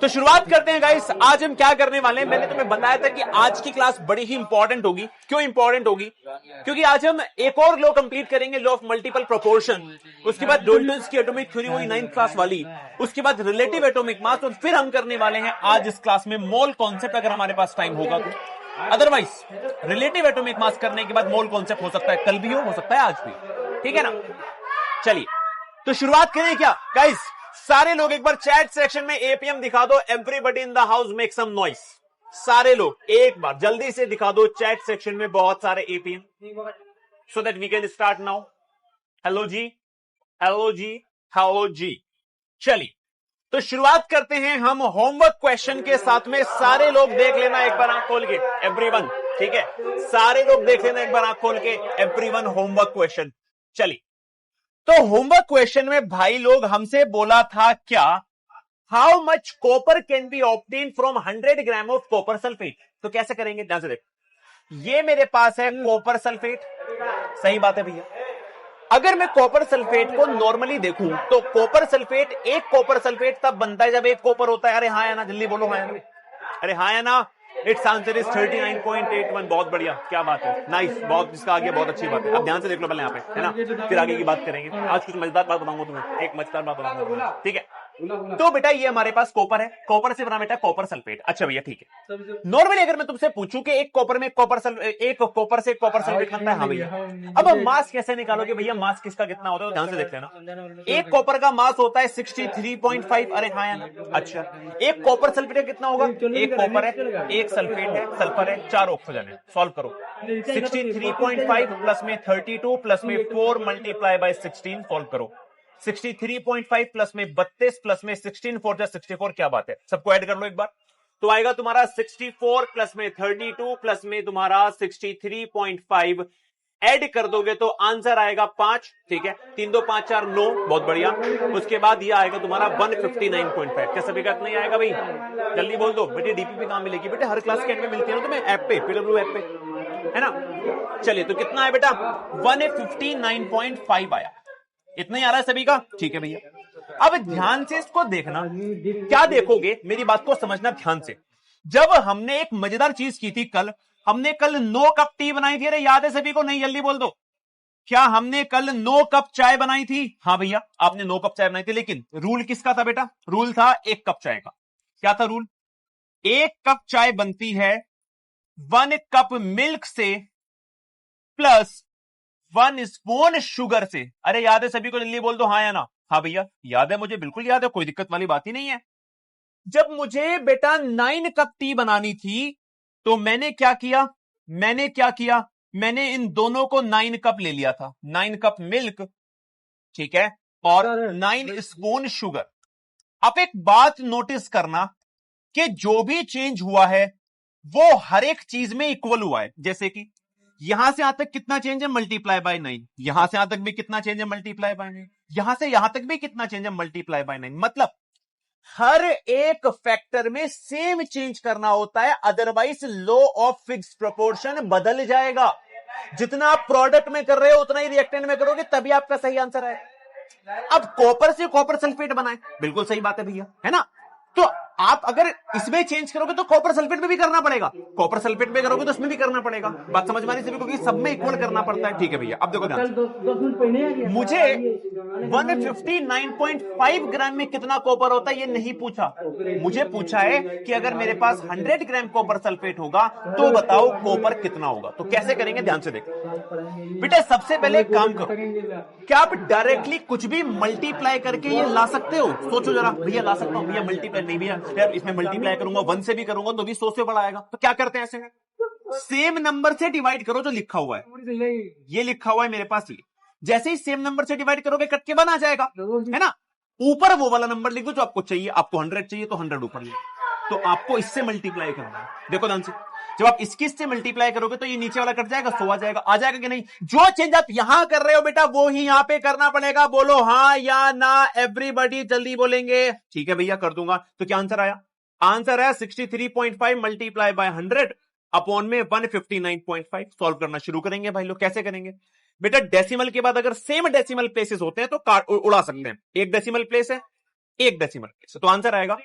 तो शुरुआत करते हैं गाइस। आज हम क्या करने वाले हैं, मैंने तुम्हें बताया था कि आज की क्लास बड़ी ही इंपॉर्टेंट होगी। क्यों इंपॉर्टेंट होगी? क्योंकि आज हम एक और लॉ कंप्लीट करेंगे, लॉ ऑफ मल्टीपल प्रोपोर्शन। उसके बाद डाल्टन्स की एटॉमिक थ्योरी, वही 9th क्लास वाली। उसके बाद रिलेटिव एटॉमिक मास, और फिर हम करने वाले हैं आज इस क्लास में मोल कॉन्सेप्ट, अगर हमारे पास टाइम होगा तो। अदरवाइज रिलेटिव एटॉमिक मास करने के बाद मोल कॉन्सेप्ट हो सकता है कल भी हो सकता है आज भी, ठीक है ना। चलिए तो शुरुआत करें क्या गाइस? सारे लोग एक बार चैट सेक्शन में एपीएम दिखा दो। Everybody in the house make some noise. सारे लोग एक बार जल्दी से दिखा दो चैट सेक्शन में बहुत सारे APM, so that we can start now. Hello ji, hello ji, hello ji. चलिए तो शुरुआत करते हैं हम होमवर्क क्वेश्चन के साथ में। सारे लोग देख लेना एक बार आंख खोल के, एवरीवन, ठीक है। सारे लोग देख लेना एक बार आंख खोल के, एवरीवन होमवर्क क्वेश्चन। चलिए तो होमवर्क क्वेश्चन में भाई लोग हमसे बोला था क्या, how much copper can be obtain from 100 gram of copper sulphate. तो कैसे करेंगे, ध्यान से देखो। ये मेरे पास है कॉपर सल्फेट, सही बात है भैया। अगर मैं कॉपर सल्फेट को नॉर्मली देखूं तो कॉपर सल्फेट, एक कॉपर सल्फेट तब बनता है जब एक कॉपर होता है। अरे हाँ या ना, जल्दी बोलो हाँ या ना। अरे हाँ या ना। It's answer is 39.81। बहुत बढ़िया, क्या बात है, नाइस, बहुत, इसका आगे बहुत अच्छी बात है। अब ध्यान से देख लो पहले यहाँ पे, है ना, फिर आगे की बात करेंगे। आज कुछ मजेदार बात बताऊंगा तुम्हें, एक मजेदार बात बताऊंगा, ठीक है। तो बेटा ये हमारे पास कॉपर है, कॉपर से बना बेटा कॉपर सल्फेट। अच्छा भैया ठीक है। नॉर्मली अगर मैं तुमसे पूछूं कि एक कॉपर से एक कॉपर से कॉपर सल्फेट बनता है, हाँ भैया। अब मास कैसे निकालोगे भैया, मास किसका कितना होता है, तो ध्यान से देख लेना। एक कॉपर का मास होता है 63.5। अरे हाँ यार, अच्छा एक कॉपर सल्फेट कितना होगा, एक कॉपर है, एक सल्फेट है, सल्फर है, 4 ऑक्सीजन है। सॉल्व करो। 63.5 प्लस में 32 प्लस में 4 मल्टीप्लाई बाय 16, सॉल्व करो। 63.5 प्लस में 32 प्लस में 16, 4 जा 64, क्या बात है। सबको ऐड कर लो एक बार, तो आएगा तुम्हारा 64 प्लस में 32 प्लस में तुम्हारा 63.5। ऐड कर दोगे तो आंसर आएगा 5, ठीक है। 3 2 5 4 9, बहुत बढ़िया। उसके बाद ये आएगा तुम्हारा 159.5। क्या सभी का नहीं आएगा भाई, जल्दी बोल दो बेटे। डीपीपी कहां मिलेगी बेटे, हर क्लास के एंड में मिलती है ना तुम्हें, ऐप पे, पीडब्ल्यू ऐप पे, है ना। चलिए तो कितना है बेटा, 159.5 आया। इतना ही आ रहा है सभी का, ठीक है भैया। अब ध्यान से इसको देखना, क्या देखोगे, मेरी बात को समझना ध्यान से। जब हमने एक मजेदार चीज की थी कल, हमने कल 9 कप टी बनाई थी। अरे याद है सभी को, नहीं जल्दी बोल दो। क्या हमने कल 9 कप चाय बनाई थी? हाँ भैया आपने 9 कप चाय बनाई थी, लेकिन रूल किसका था बेटा? रूल था 1 कप चाय का। क्या था रूल? 1 कप चाय बनती है 1 कप मिल्क से प्लस 1 स्पून शुगर से। अरे याद है सभी को, जल्दी बोल दो हाँ या ना। हाँ भैया याद है, मुझे बिल्कुल याद है, कोई दिक्कत वाली बात ही नहीं है। जब मुझे बेटा 9 कप टी बनानी थी तो मैंने क्या किया, मैंने इन दोनों को 9 कप ले लिया था। 9 कप मिल्क, ठीक है, और 9 स्पून शुगर। अब एक बात नोटिस करना कि जो भी चेंज हुआ है वो हर एक चीज में इक्वल हुआ है। जैसे कि यहां से यहां तक कितना चेंज है, मल्टीप्लाई बाय 9। यहां से यहां तक भी कितना चेंज है, मल्टीप्लाई बाय 9। यहां से यहां तक भी कितना चेंज है, मल्टीप्लाई बाय 9। मतलब हर एक फैक्टर में सेम चेंज करना होता है, otherwise law of fixed proportion बदल जाएगा। जितना आप प्रोडक्ट में कर रहे हो उतना ही रिएक्टेंट में करोगे, तभी आपका सही आंसर है। अब कॉपर से कॉपर सल्फेट बनाए, बिल्कुल सही बात है भैया, है ना। तो आप अगर इसमें चेंज करोगे तो कॉपर सल्फेट में भी करना पड़ेगा, कॉपर सल्फेट में करोगे तो इसमें भी करना पड़ेगा। बात समझ में आ रही है, क्योंकि सब में इक्वल करना पड़ता है, ठीक है भैया। अब देखो ध्यान, मुझे 159.5 ग्राम में कितना कॉपर होता है ये नहीं पूछा, मुझे पूछा है कि अगर मेरे पास 100 ग्राम कॉपर सल्फेट होगा तो बताओ कॉपर कितना होगा। तो कैसे करेंगे, ध्यान से देखो बेटा। सबसे पहले एक काम करो, क्या आप डायरेक्टली कुछ भी मल्टीप्लाई करके ये ला सकते हो? सोचो जरा, भैया ला सकता हूं भैया, मल्टीप्लाई नहीं भैया यार, इसमें मल्टीप्लाई करूंगा 1 से भी करूंगा तो भी 100 से बड़ा आएगा। तो क्या करते हैं, ऐसे सेम नंबर से डिवाइड करो जो लिखा हुआ है। ये लिखा हुआ है मेरे पास, ये जैसे ही सेम नंबर से डिवाइड करोगे कट के 1 आ जाएगा, है ना। ऊपर वो वाला नंबर लिख दो जो आपको चाहिए। आपको 100 चाहिए तो 100 ऊपर लिखो, तो आपको इससे मल्टीप्लाई करना है। देखो ध्यान से, जब आप इसकी इससे मल्टीप्लाई करोगे तो ये नीचे वाला कट जाएगा, 100 आ जाएगा कि नहीं। जो चेंज आप यहां कर रहे हो बेटा वो ही यहां पे करना पड़ेगा। बोलो हाँ या ना, एवरीबॉडी जल्दी बोलेंगे, ठीक है भैया कर दूंगा। तो क्या आंसर आया? आंसर है 63.5 मल्टीप्लाई बाय 100 अपॉन में 159.5। सॉल्व करना शुरू करेंगे भाई लोग। कैसे करेंगे बेटा? डेसिमल के बाद अगर सेम डेसिमल प्लेसेस होते हैं तो उड़ा सकते हैं। एक डेसिमल प्लेस है, एक डेसिमल प्लेस। तो आंसर आएगा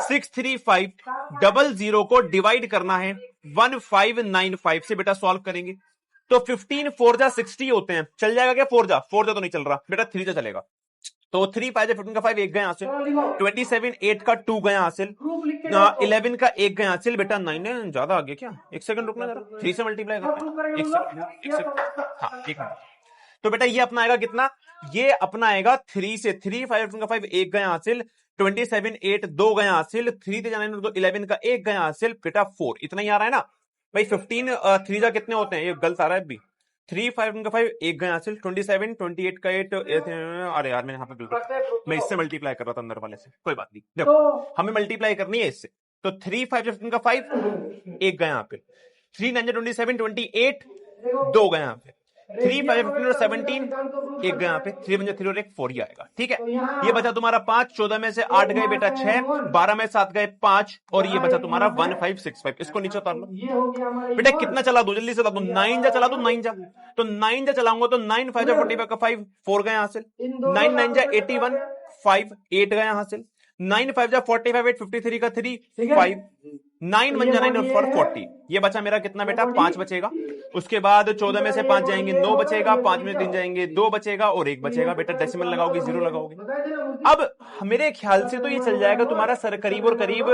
63500 को डिवाइड करना है 1595 से। बेटा सॉल्व करेंगे तो 15 4 जा 60 होते हैं, चल जाएगा क्या? 4 जा तो नहीं चल रहा बेटा, 3 जा चलेगा। तो 3 5 15 का 5 एक गए हासिल, 27 8 का 2 गए हासिल, 11 का एक गए हासिल। बेटा 9 है, ज्यादा आ गया क्या? एक सेकंड रुकना जरा, 3 से मल्टीप्लाई करते हैं। एक सेकंड, हाँ एक मिनट। तो बेटा ये अपना आएगा कितना? ये अपना आएगा 3 से 3 5 15 का 5 एक गए हासिल, 27 8 2 गए हासिल, 3 से जाने तो 11 का एक गए हासिल, बेटा 4। इतना ही आ रहा है ना भाई। 15 3 जा कितने होते हैं? ये गलत आ रहा है अभी। 3 5 का 5 एक गए हासिल, 27 28 का 8। अरे यार मैंने यहाँ पे बिल्कुल, मैं इससे मल्टीप्लाई कर रहा था अंदर वाले से, कोई बात नहीं। देखो हमें मल्टीप्लाई करनी है इससे, तो 3 5 15 का 5 एक गए यहाँ पे, 3 9 27 28 2 गए यहाँ पे, 3 5 15 और 17 एक गए यहाँ पे, 3 5 3 और 1 4 ही आएगा। ठीक है, ये बचा तुम्हारा 5, 14 में से 8 गए बेटा 6, 12 में 7 गए 5, और ये बचा तुम्हारा 1565। इसको नीचे उतार लो बेटा। कितना चला दो जल्दी से बता दो। 9 जा चला दो, 9 जा, तो 9 जा चलाऊंगा तो 9 5 जा 45 का 5 4 गए हासिल, 9 9 जा 81 5 8 गए हासिल, 9 5 जा 45 8 53 का 3 5, 9 1 जा 9 और 4 40। ये बचा मेरा कितना बेटा? 5 बचेगा। उसके बाद 14 में से 5 जाएंगे 9 बचेगा, 5 में 3 जाएंगे 2 बचेगा, और 1 बचेगा। बेटा डेसिमल लगाओगे 0 लगाओगे। अब मेरे ख्याल से तो ये चल जाएगा तुम्हारा सर करीब और करीब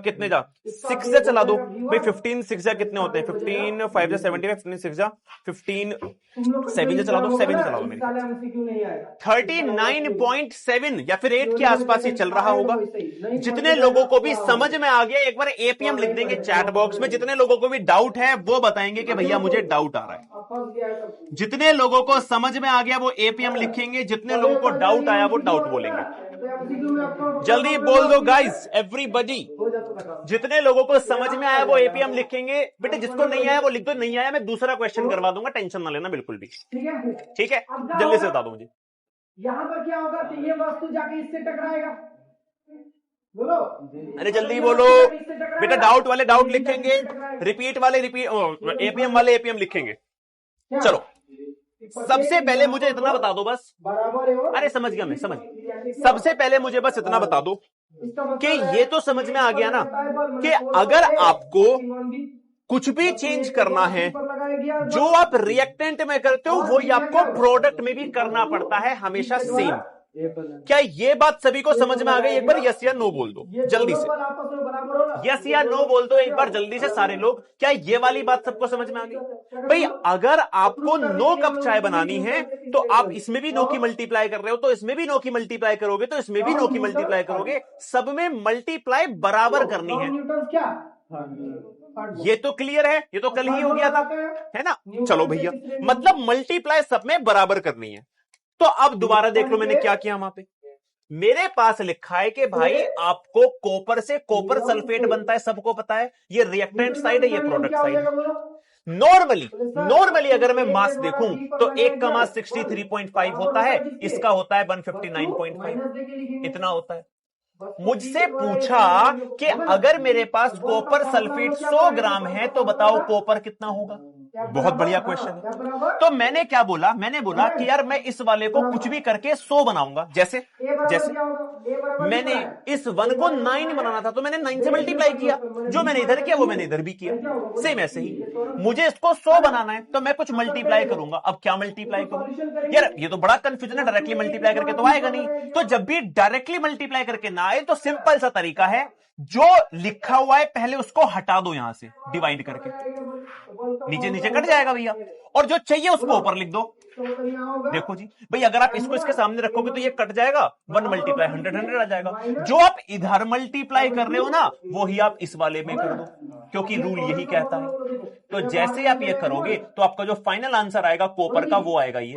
कितने जा 6 से चला दो भाई। 15 6 जा कितने होते हैं? 15 5 जा 75, 15 6 जा 15 7 जा चला दो, 7 जा चला दो मेरे 39.7 या फिर 8 के आसपास ये चल रहा होगा। जितने लोगों को भी समझ में आ गया एक बार एपीएम लिख देंगे चैट बॉक्स में। जितने लोगों को भी डाउट है वो बताएंगे कि भैया मुझे डाउट आ रहा है। जितने लोगों को समझ में आ गया वो एपीएम लिखेंगे, जितने लोगों को डाउट आया वो डाउट बोलेंगे। जल्दी बोल दो गाइस, एवरीबॉडी। जितने लोगों को समझ में आया वो एपीएम लिखेंगे। बेटे जिसको नहीं आया वो लिख दो, नहीं आया मैं दूसरा क्वेश्चन करवा दूंगा, टेंशन ना लेना बिल्कुल भी। ठीक है, जल्दी से बता दो मुझे। यहां पर क्या होगा? तो ये वस्तु जाके इससे टकराएगा। बोलो, अरे जल्दी बोलो बेटा। डाउट वाले डाउट लिखेंगे, रिपीट वाले रिपीट, एपीएम वाले एपीएम लिखेंगे। चलो सबसे पहले मुझे इतना बता दो बस। अरे समझ गया मैं, समझ। सबसे पहले मुझे बस इतना बता दो कि ये तो समझ में आ गया ना कि अगर आपको कुछ भी चेंज करना है, जो आप रिएक्टेंट में करते हो वही आपको प्रोडक्ट में भी करना पड़ता है हमेशा सेम। क्या ये बात सभी को समझ में आ गई? एक बार यस या नो बोल दो जल्दी से। यस या नो बोल दो एक बार जल्दी से सारे लोग। क्या ये वाली बात सबको समझ में आ गई? भाई अगर आपको 9 कप चाय बनानी है तो आप इसमें भी 9 की मल्टीप्लाई कर रहे हो, तो इसमें भी 9 की मल्टीप्लाई करोगे, तो इसमें भी 9 की मल्टीप्लाई करोगे। सब में मल्टीप्लाई बराबर करनी है। ये तो क्लियर है, ये तो कल ही हो गया था, है ना? चलो भैया, मतलब मल्टीप्लाई सब में बराबर करनी है। तो अब दोबारा देख लो मैंने क्या किया वहां पे। मेरे पास लिखा है कि भाई आपको कॉपर से कॉपर सल्फेट बनता है, सबको पता है। ये रिएक्टेंट साइड है, ये प्रोडक्ट साइड है। नॉर्मली अगर मैं मास देखूं तो एक का मास 63.5 होता है, इसका होता है 159.5, इतना होता है। मुझसे पूछा कि अगर मेरे पास कॉपर सल्फेट 100 ग्राम है तो बताओ कॉपर कितना होगा। बहुत बढ़िया क्वेश्चन है। तो मैंने क्या बोला? मैंने बोला कि यार मैं इस वाले को कुछ भी करके 100 बनाऊंगा। जैसे मैंने इस 1 को 9 बनाना था तो मैंने 9 से मल्टीप्लाई किया। जो मैंने इधर किया वो मैंने इधर भी किया। सेम ऐसे ही मुझे इसको 100 बनाना है तो मैं कुछ मल्टीप्लाई करूंगा। अब क्या मल्टीप्लाई करूं यार? ये तो बड़ा कंफ्यूजन है। डायरेक्टली मल्टीप्लाई करके तो आएगा नहीं। तो जब भी डायरेक्टली मल्टीप्लाई करके ना आए तो सिंपल सा तरीका है, जो लिखा हुआ है पहले उसको हटा दो, यहां से डिवाइड करके नीचे नीचे कट जाएगा भैया, और जो चाहिए उसको ऊपर लिख दो। देखो जी भाई, अगर आप इसको इसके सामने रखोगे तो ये कट जाएगा, 1 मल्टीप्लाई 100 100 आ जाएगा। जो आप इधर मल्टीप्लाई कर रहे हो ना वो ही आप इस वाले में कर दो, क्योंकि रूल यही कहता है। तो जैसे आप ये करोगे तो आपका जो फाइनल आंसर आएगा कॉपर का वो आएगा ये,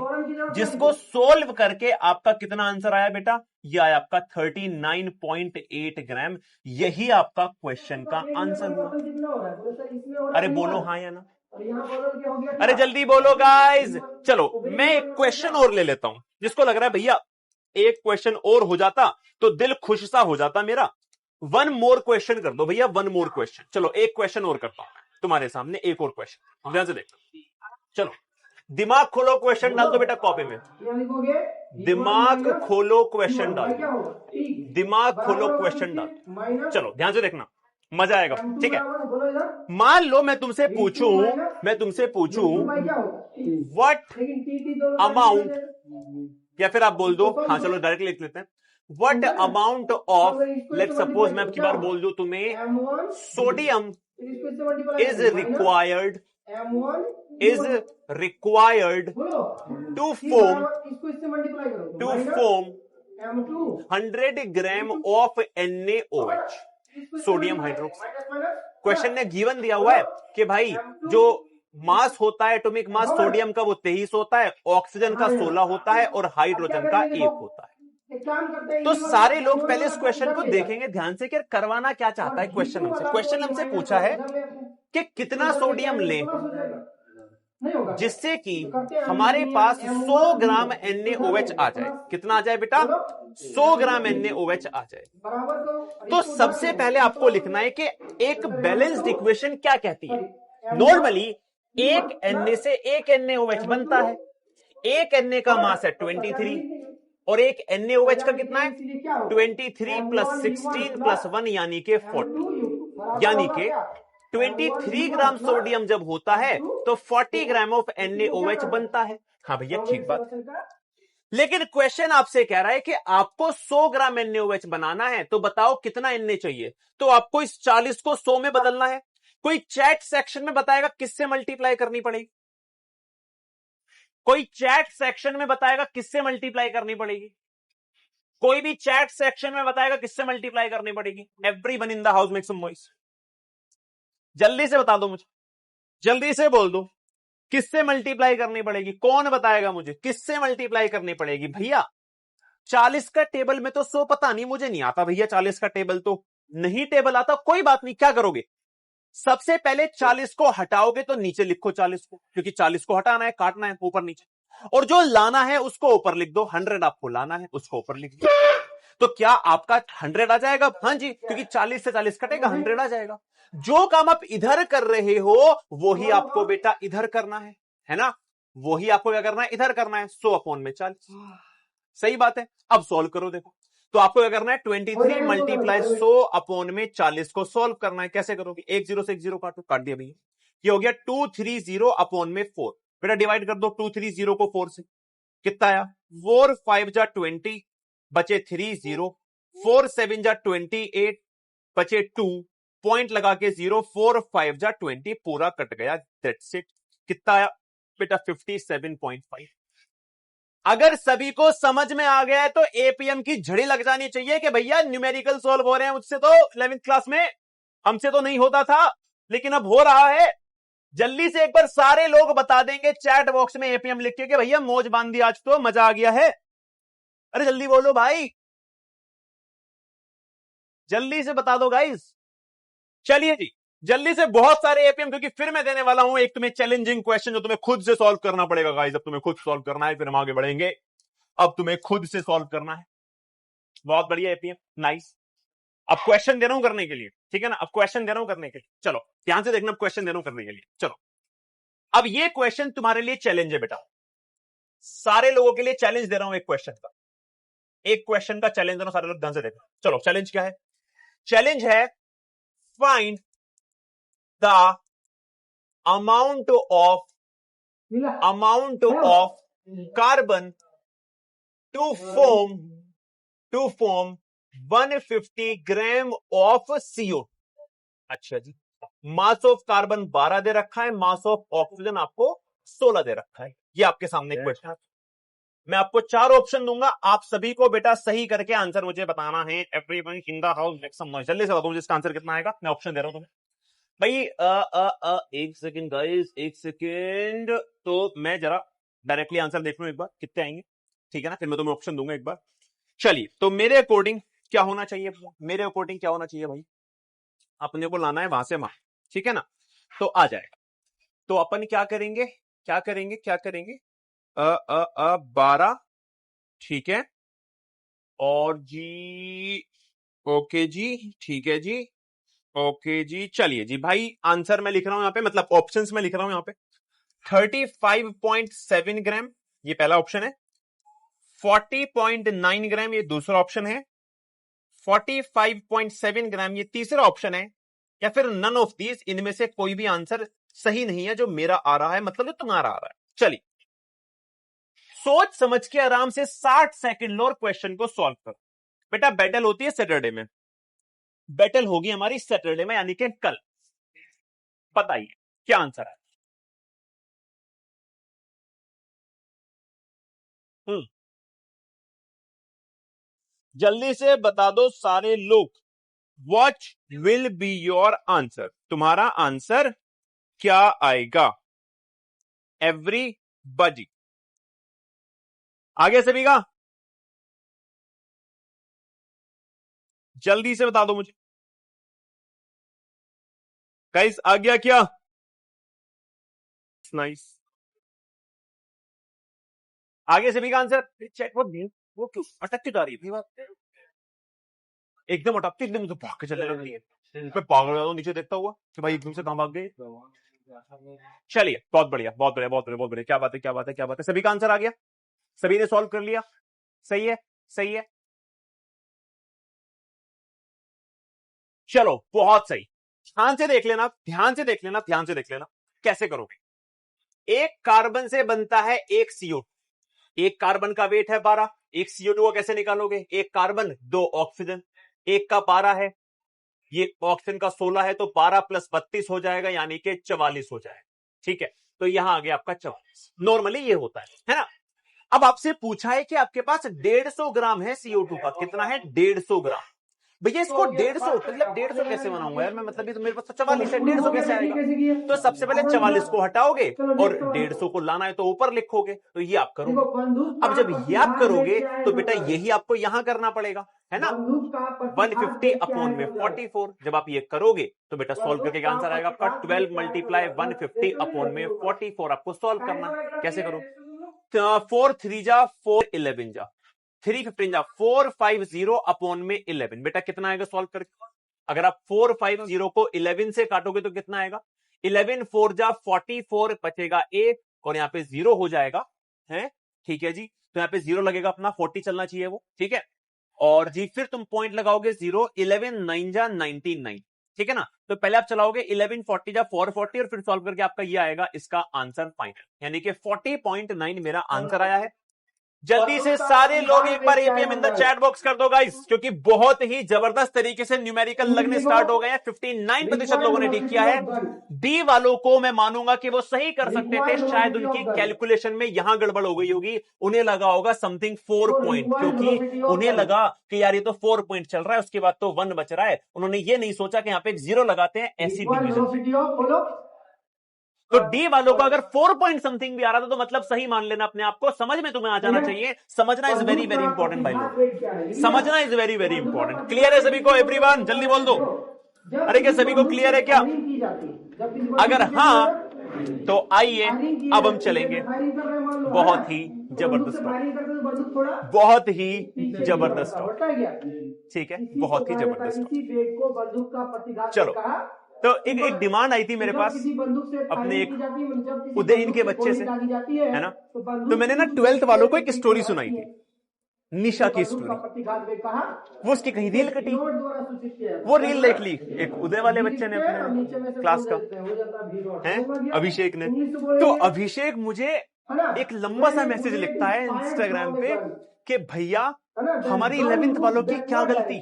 जिसको सोल्व करके आपका कितना आंसर आया बेटा? ये आया आपका 39.8 ग्राम। यही आपका क्वेश्चन का आंसर हुआ। अरे बोलो हाँ या ना? अरे जल्दी बोलो गाइस। चलो मैं एक क्वेश्चन और ले लेता हूं, जिसको लग रहा है भैया एक क्वेश्चन और हो जाता तो दिल खुश सा हो जाता मेरा। 1 मोर क्वेश्चन कर दो भैया, 1 मोर क्वेश्चन। चलो एक क्वेश्चन और करता हूं तुम्हारे सामने, एक और क्वेश्चन ध्यान से देखो। चलो दिमाग खोलो, क्वेश्चन डाल दो बेटा कॉपी में। क्या लिखोगे? दिमाग खोलो, क्वेश्चन डाल क्या दो। होगा? T दिमाग खोलो, बराबर होगा क्वेश्चन डाल। किसके? माइनस चलो ध्यान से देखना, मजा आएगा। M2 ठीक है, बराबर, बोलो इधर। मान लो मैं तुमसे V2 पूछूं, माइनस मैं तुमसे पूछूं V2 बाई क्या होगा? T। व्हाट लेकिन T दोनों साइड अमाउंट, में दे। या फिर आप बोल दो, इसको solve हाँ करो। चलो डायरेक्टली लिख लेते हैं, व्हाट समझा ना? अमाउंट तो ऑफ, अगर इसको लेट इससे सपोज multiply मैं करो, अब की क्या बार होगा? बोल दूं तुम्हें, M1 सोडियम फिर इसको इससे multiply इज करो, minus required, M1 is required बोलो टू T फॉर्म, बराबर, इसको इससे मल्टीप्लाई करो, to minus form M2 100 gram of NaOH, sodium hydroxide. Question ने गिवन दिया हुआ है कि भाई जो मास होता है, एटॉमिक मास सोडियम का वो 23 होता है, ऑक्सीजन का 16 होता है और हाइड्रोजन का 1 होता है। तो सारे लोग पहले इस क्वेश्चन को देखेंगे ध्यान से कि करवाना क्या चाहता है क्वेश्चन हमसे। क्वेश्चन हमसे पूछा है कि कितना सोडियम लें जिससे कि हमारे पास 100 ग्राम NaOH आ जाए। कितना आ जाए बेटा? 100 ग्राम NaOH आ जाए। तो सबसे पहले आपको लिखना है कि एक बैलेंस्ड इक्वेशन क्या कहती है। नॉर्मली एक Na से एक NaOH बनता है, एक Na का मास है 23 और एक NaOH का कितना है 23 प्लस 16 प्लस 1 यानी कि 40, यानी कि 23 ग्राम सोडियम जब होता है तो 40 ग्राम ऑफ NaOH बनता है। हाँ भैया ठीक बात, लेकिन क्वेश्चन आपसे कह रहा है कि आपको 100 ग्राम NaOH बनाना है, तो बताओ कितना Na चाहिए। तो आपको इस 40 को 100 में बदलना है। कोई चैट सेक्शन में बताएगा किससे मल्टीप्लाई करनी पड़ेगी, कोई चैट सेक्शन में बताएगा किससे मल्टीप्लाई करनी पड़ेगी, कोई भी चैट सेक्शन में बताएगा किससे मल्टीप्लाई करनी पड़ेगी। Everyone in the house make some noise, जल्दी से बता दो मुझे, जल्दी से बोल दो किससे मल्टीप्लाई करनी पड़ेगी। कौन बताएगा मुझे किससे मल्टीप्लाई करनी पड़ेगी। भैया 40 का टेबल में तो 100 पता नहीं, मुझे नहीं आता भैया 40 का टेबल तो नहीं टेबल आता। कोई बात नहीं, क्या करोगे सबसे पहले 40 को हटाओगे तो नीचे लिखो 40 को, क्योंकि 40 को हटाना है, काटना है ऊपर नीचे, और जो लाना है उसको ऊपर लिख दो। 100 आपको लाना है, उसको ऊपर लिख दो। तो क्या आपका 100 आ जाएगा? हाँ जी, क्योंकि 40 से 40 कटेगा, 100 आ जाएगा। जो काम आप इधर कर रहे हो वही आपको बेटा इधर करना है ना, वही आपको क्या करना है इधर करना है। 100 अपॉन में 40, सही बात है। अब सॉल्व करो, देखो तो आपको क्या करना है 23 मल्टीप्लाई 100 अपॉन में 40 को सॉल्व करना है। कैसे करोगे? एक जीरो से एक जीरो काटो, काट दिया भैया, ये हो गया 230 अपॉन में 4। बेटा डिवाइड कर दो 230 को 4 से, कितना आया 4 5 जा 20 बचे 30, 4 7 जा 28 बचे 2, पॉइंट लगा के 0, 4 5 जा 20 पूरा कट गया। That's it. कितना आया बेटा 57.5। अगर सभी को समझ में आ गया है तो एपीएम की झड़ी लग जानी चाहिए कि भैया न्यूमेरिकल सॉल्व हो रहे हैं। मुझसे तो 11th क्लास में हमसे तो नहीं होता था, लेकिन अब हो रहा है। जल्दी से एक बार सारे लोग बता देंगे चैट बॉक्स में एपीएम लिख के कि भैया मौज बांध दी, आज तो मजा आ गया है। अरे जल्दी बोलो भाई, जल्दी से बता दो गाइस। चलिए जी जल्दी से, बहुत सारे एपीएम, क्योंकि फिर मैं देने वाला हूं एक तुम्हें चैलेंजिंग क्वेश्चन जो तुम्हें खुद से सॉल्व करना पड़ेगा गाइस। अब तुम्हें खुद सॉल्व करना है, फिर हम आगे बढ़ेंगे। अब तुम्हें खुद से सॉल्व करना है। बहुत बढ़िया एपीएम, नाइस। अब क्वेश्चन दे रहा हूं करने के लिए, ठीक है ना, अब क्वेश्चन दे रहा हूं करने के लिए। चलो ध्यान से देखना, क्वेश्चन दे रहा हूं करने के लिए। चलो अब ये क्वेश्चन तुम्हारे लिए चैलेंज है बेटा, सारे लोगों के लिए चैलेंज दे रहा हूं। एक क्वेश्चन का चैलेंज दे रहा हूं, सारे लोग ध्यान से देखना। चलो चैलेंज क्या है? चैलेंज है find the amount of carbon to form 150 gram of CO। अच्छा जी, मास ऑफ कार्बन 12 दे रखा है, मास ऑफ ऑक्सीजन आपको 16 दे रखा है। ये आपके सामने क्वेश्चन है। मैं आपको 4 ऑप्शन दूंगा, आप सभी को बेटा सही करके आंसर मुझे बताना है। Everyone in the house make some noise. जल्दी से बताओ जिसका आंसर कितना आएगा। मैं ऑप्शन दे रहा हूं तुम्हें भाई। एक सेकंड गाइस, एक सेकंड। तो मैं जरा डायरेक्टली आंसर देख लूं एक बार कितने आएंगे, ठीक है ना, फिर मैं तुम्हें ऑप्शन दूंगा एक बार। चलिए, तो मेरे अकॉर्डिंग क्या होना चाहिए, मेरे अकॉर्डिंग क्या होना चाहिए भाई, अपने को लाना है वहां से वहां, ठीक है ना, तो आ जाएगा। तो अपन क्या करेंगे 12, ठीक है, और जी ओके जी, ठीक है जी, ओके जी। चलिए जी भाई, आंसर मैं लिख रहा हूं यहां पे, मतलब ऑप्शंस में लिख रहा हूं यहां पे। 35.7 ग्राम ये पहला ऑप्शन है, 40.9 ग्राम ये दूसरा ऑप्शन है, 45.7 ग्राम ये तीसरा ऑप्शन है, या फिर नन ऑफ दीज, इनमें से कोई भी आंसर सही नहीं है जो मेरा आ रहा है, मतलब जो तुम्हारा आ रहा है। चलिए सोच समझ के आराम से 60 सेकंड लो और क्वेश्चन को सॉल्व करो। बेटा बैटल होती है सैटरडे में, बैटल होगी हमारी सैटरडे में यानी कि कल। बताइए क्या आंसर है? जल्दी से बता दो सारे लोग। Watch will be your answer, तुम्हारा आंसर क्या आएगा? एवरीबॉडी आगे सभी का जल्दी से बता दो मुझे। गाइस आ गया क्या? नाइस, आगे सभी का आंसर। चैट वो क्यों अटक क्यों जा रही है बात? एकदम अटकती एकदम मुझे भाग के चलने लग रही है, मैं पागल हो नीचे देखता हुआ कि भाई एकदम से कहां भाग गए। चलिए बहुत बढ़िया बहुत बढ़िया बहुत बढ़िया बहुत बढ़िया, क्या बात है क्या बात है क्या बात है। सभी का आंसर आ गया, सभी ने सॉल्व कर लिया। सही है सही है, चलो बहुत सही। ध्यान से देख लेना ध्यान से देख लेना ध्यान से देख लेना कैसे करोगे। एक कार्बन से बनता है एक CO2, एक कार्बन का वेट है 12, एक CO2 को कैसे निकालोगे? एक कार्बन 2 ऑक्सीजन, एक का 12 है, ये ऑक्सीजन का 16 है, तो 12 + 32 हो जाएगा यानी कि 44 हो जाएगा। ठीक है, तो यहां आ गया आपका 44। नॉर्मली ये होता है ना। अब आपसे पूछा है कि आपके पास 150 ग्राम है CO2 का, कितना है? 150 ग्राम। भैया इसको 150 मतलब 150 कैसे बनाऊंगा यार मैं, मतलब ये तो मेरे पास तो 44 है, 150 कैसे आएगा? तो सबसे पहले 44 को हटाओगे और 150 को लाना है तो ऊपर लिखोगे, तो ये आप करोगे। अब जब ये आप करोगे तो बेटा यही आपको यहां करना पड़ेगा, है ना। 150 अपॉन में 44, जब आप ये करोगे तो बेटा सोल्व करके आंसर आएगा आपका 12 × 150 अपॉन में 44। आपको सोल्व करना कैसे करो? 4 3 जा 4 11 जा 3 15 जा 450 अपॉन में 11। बेटा कितना आएगा सोल्व करके? अगर आप 450 को 11 से काटोगे तो कितना आएगा? 11 4 जा 44, बचेगा 1 और यहां पे 0 हो जाएगा, है ठीक है जी। तो यहां पे 0 लगेगा, अपना 40 चलना चाहिए वो, ठीक है। और जी फिर तुम पॉइंट लगाओगे 0, 11 9 जा 99, ठीक है ना। तो पहले आप चलाओगे 11 40 जा 440 और फिर सॉल्व करके आपका ये आएगा इसका आंसर फाइनल, यानी कि 40.9 मेरा आंसर आया है। जल्दी से सारे लोग एक बार APM in the chat box कर दो गाइस, क्योंकि बहुत ही जबरदस्त तरीके से न्यूमेरिकल लगने स्टार्ट हो गए हैं। 59% लोगों ने ठीक किया है। डी वालों को मैं मानूंगा कि वो सही कर सकते थे, शायद उनकी कैलकुलेशन में यहां गड़बड़ हो गई होगी, उन्हें लगा होगा समथिंग 4 पॉइंट, क्योंकि उन्हें लगा कि यार ये तो 4 पॉइंट चल रहा है, उसके बाद तो 1 बच रहा है। उन्होंने ये नहीं सोचा कि यहां पे एक 0 लगाते हैं, ऐसी डिवीजन। तो डी वालों को अगर 4 पॉइंट समथिंग भी आ रहा था तो मतलब सही मान लेना अपने आप को, समझ में तुम्हें आ जाना चाहिए। समझना इज वेरी वेरी इंपॉर्टेंट भाई लोग, समझना is very very important. Clear है सभी को? एवरीवन जल्दी बोल दो। अरे क्या सभी को क्लियर है क्या? अगर हाँ तो आइए अब हम चलेंगे बहुत ही जबरदस्त, बहुत ही जबरदस्त, ठीक है, बहुत ही जबरदस्त। चलो तो एक डिमांड आई थी मेरे पास अपने एक उदयन के बच्चे से, है ना। तो मैंने ना 12th वालों को एक स्टोरी सुनाई थी, निशा की स्टोरी। वो उसकी कहीं रील कटी, वो रील देख ली एक उदय वाले बच्चे ने अपने क्लास का, है अभिषेक ने। तो अभिषेक मुझे एक लंबा सा मैसेज लिखता है इंस्टाग्राम पे कि भैया हमारी 11th वालों की क्या गलती,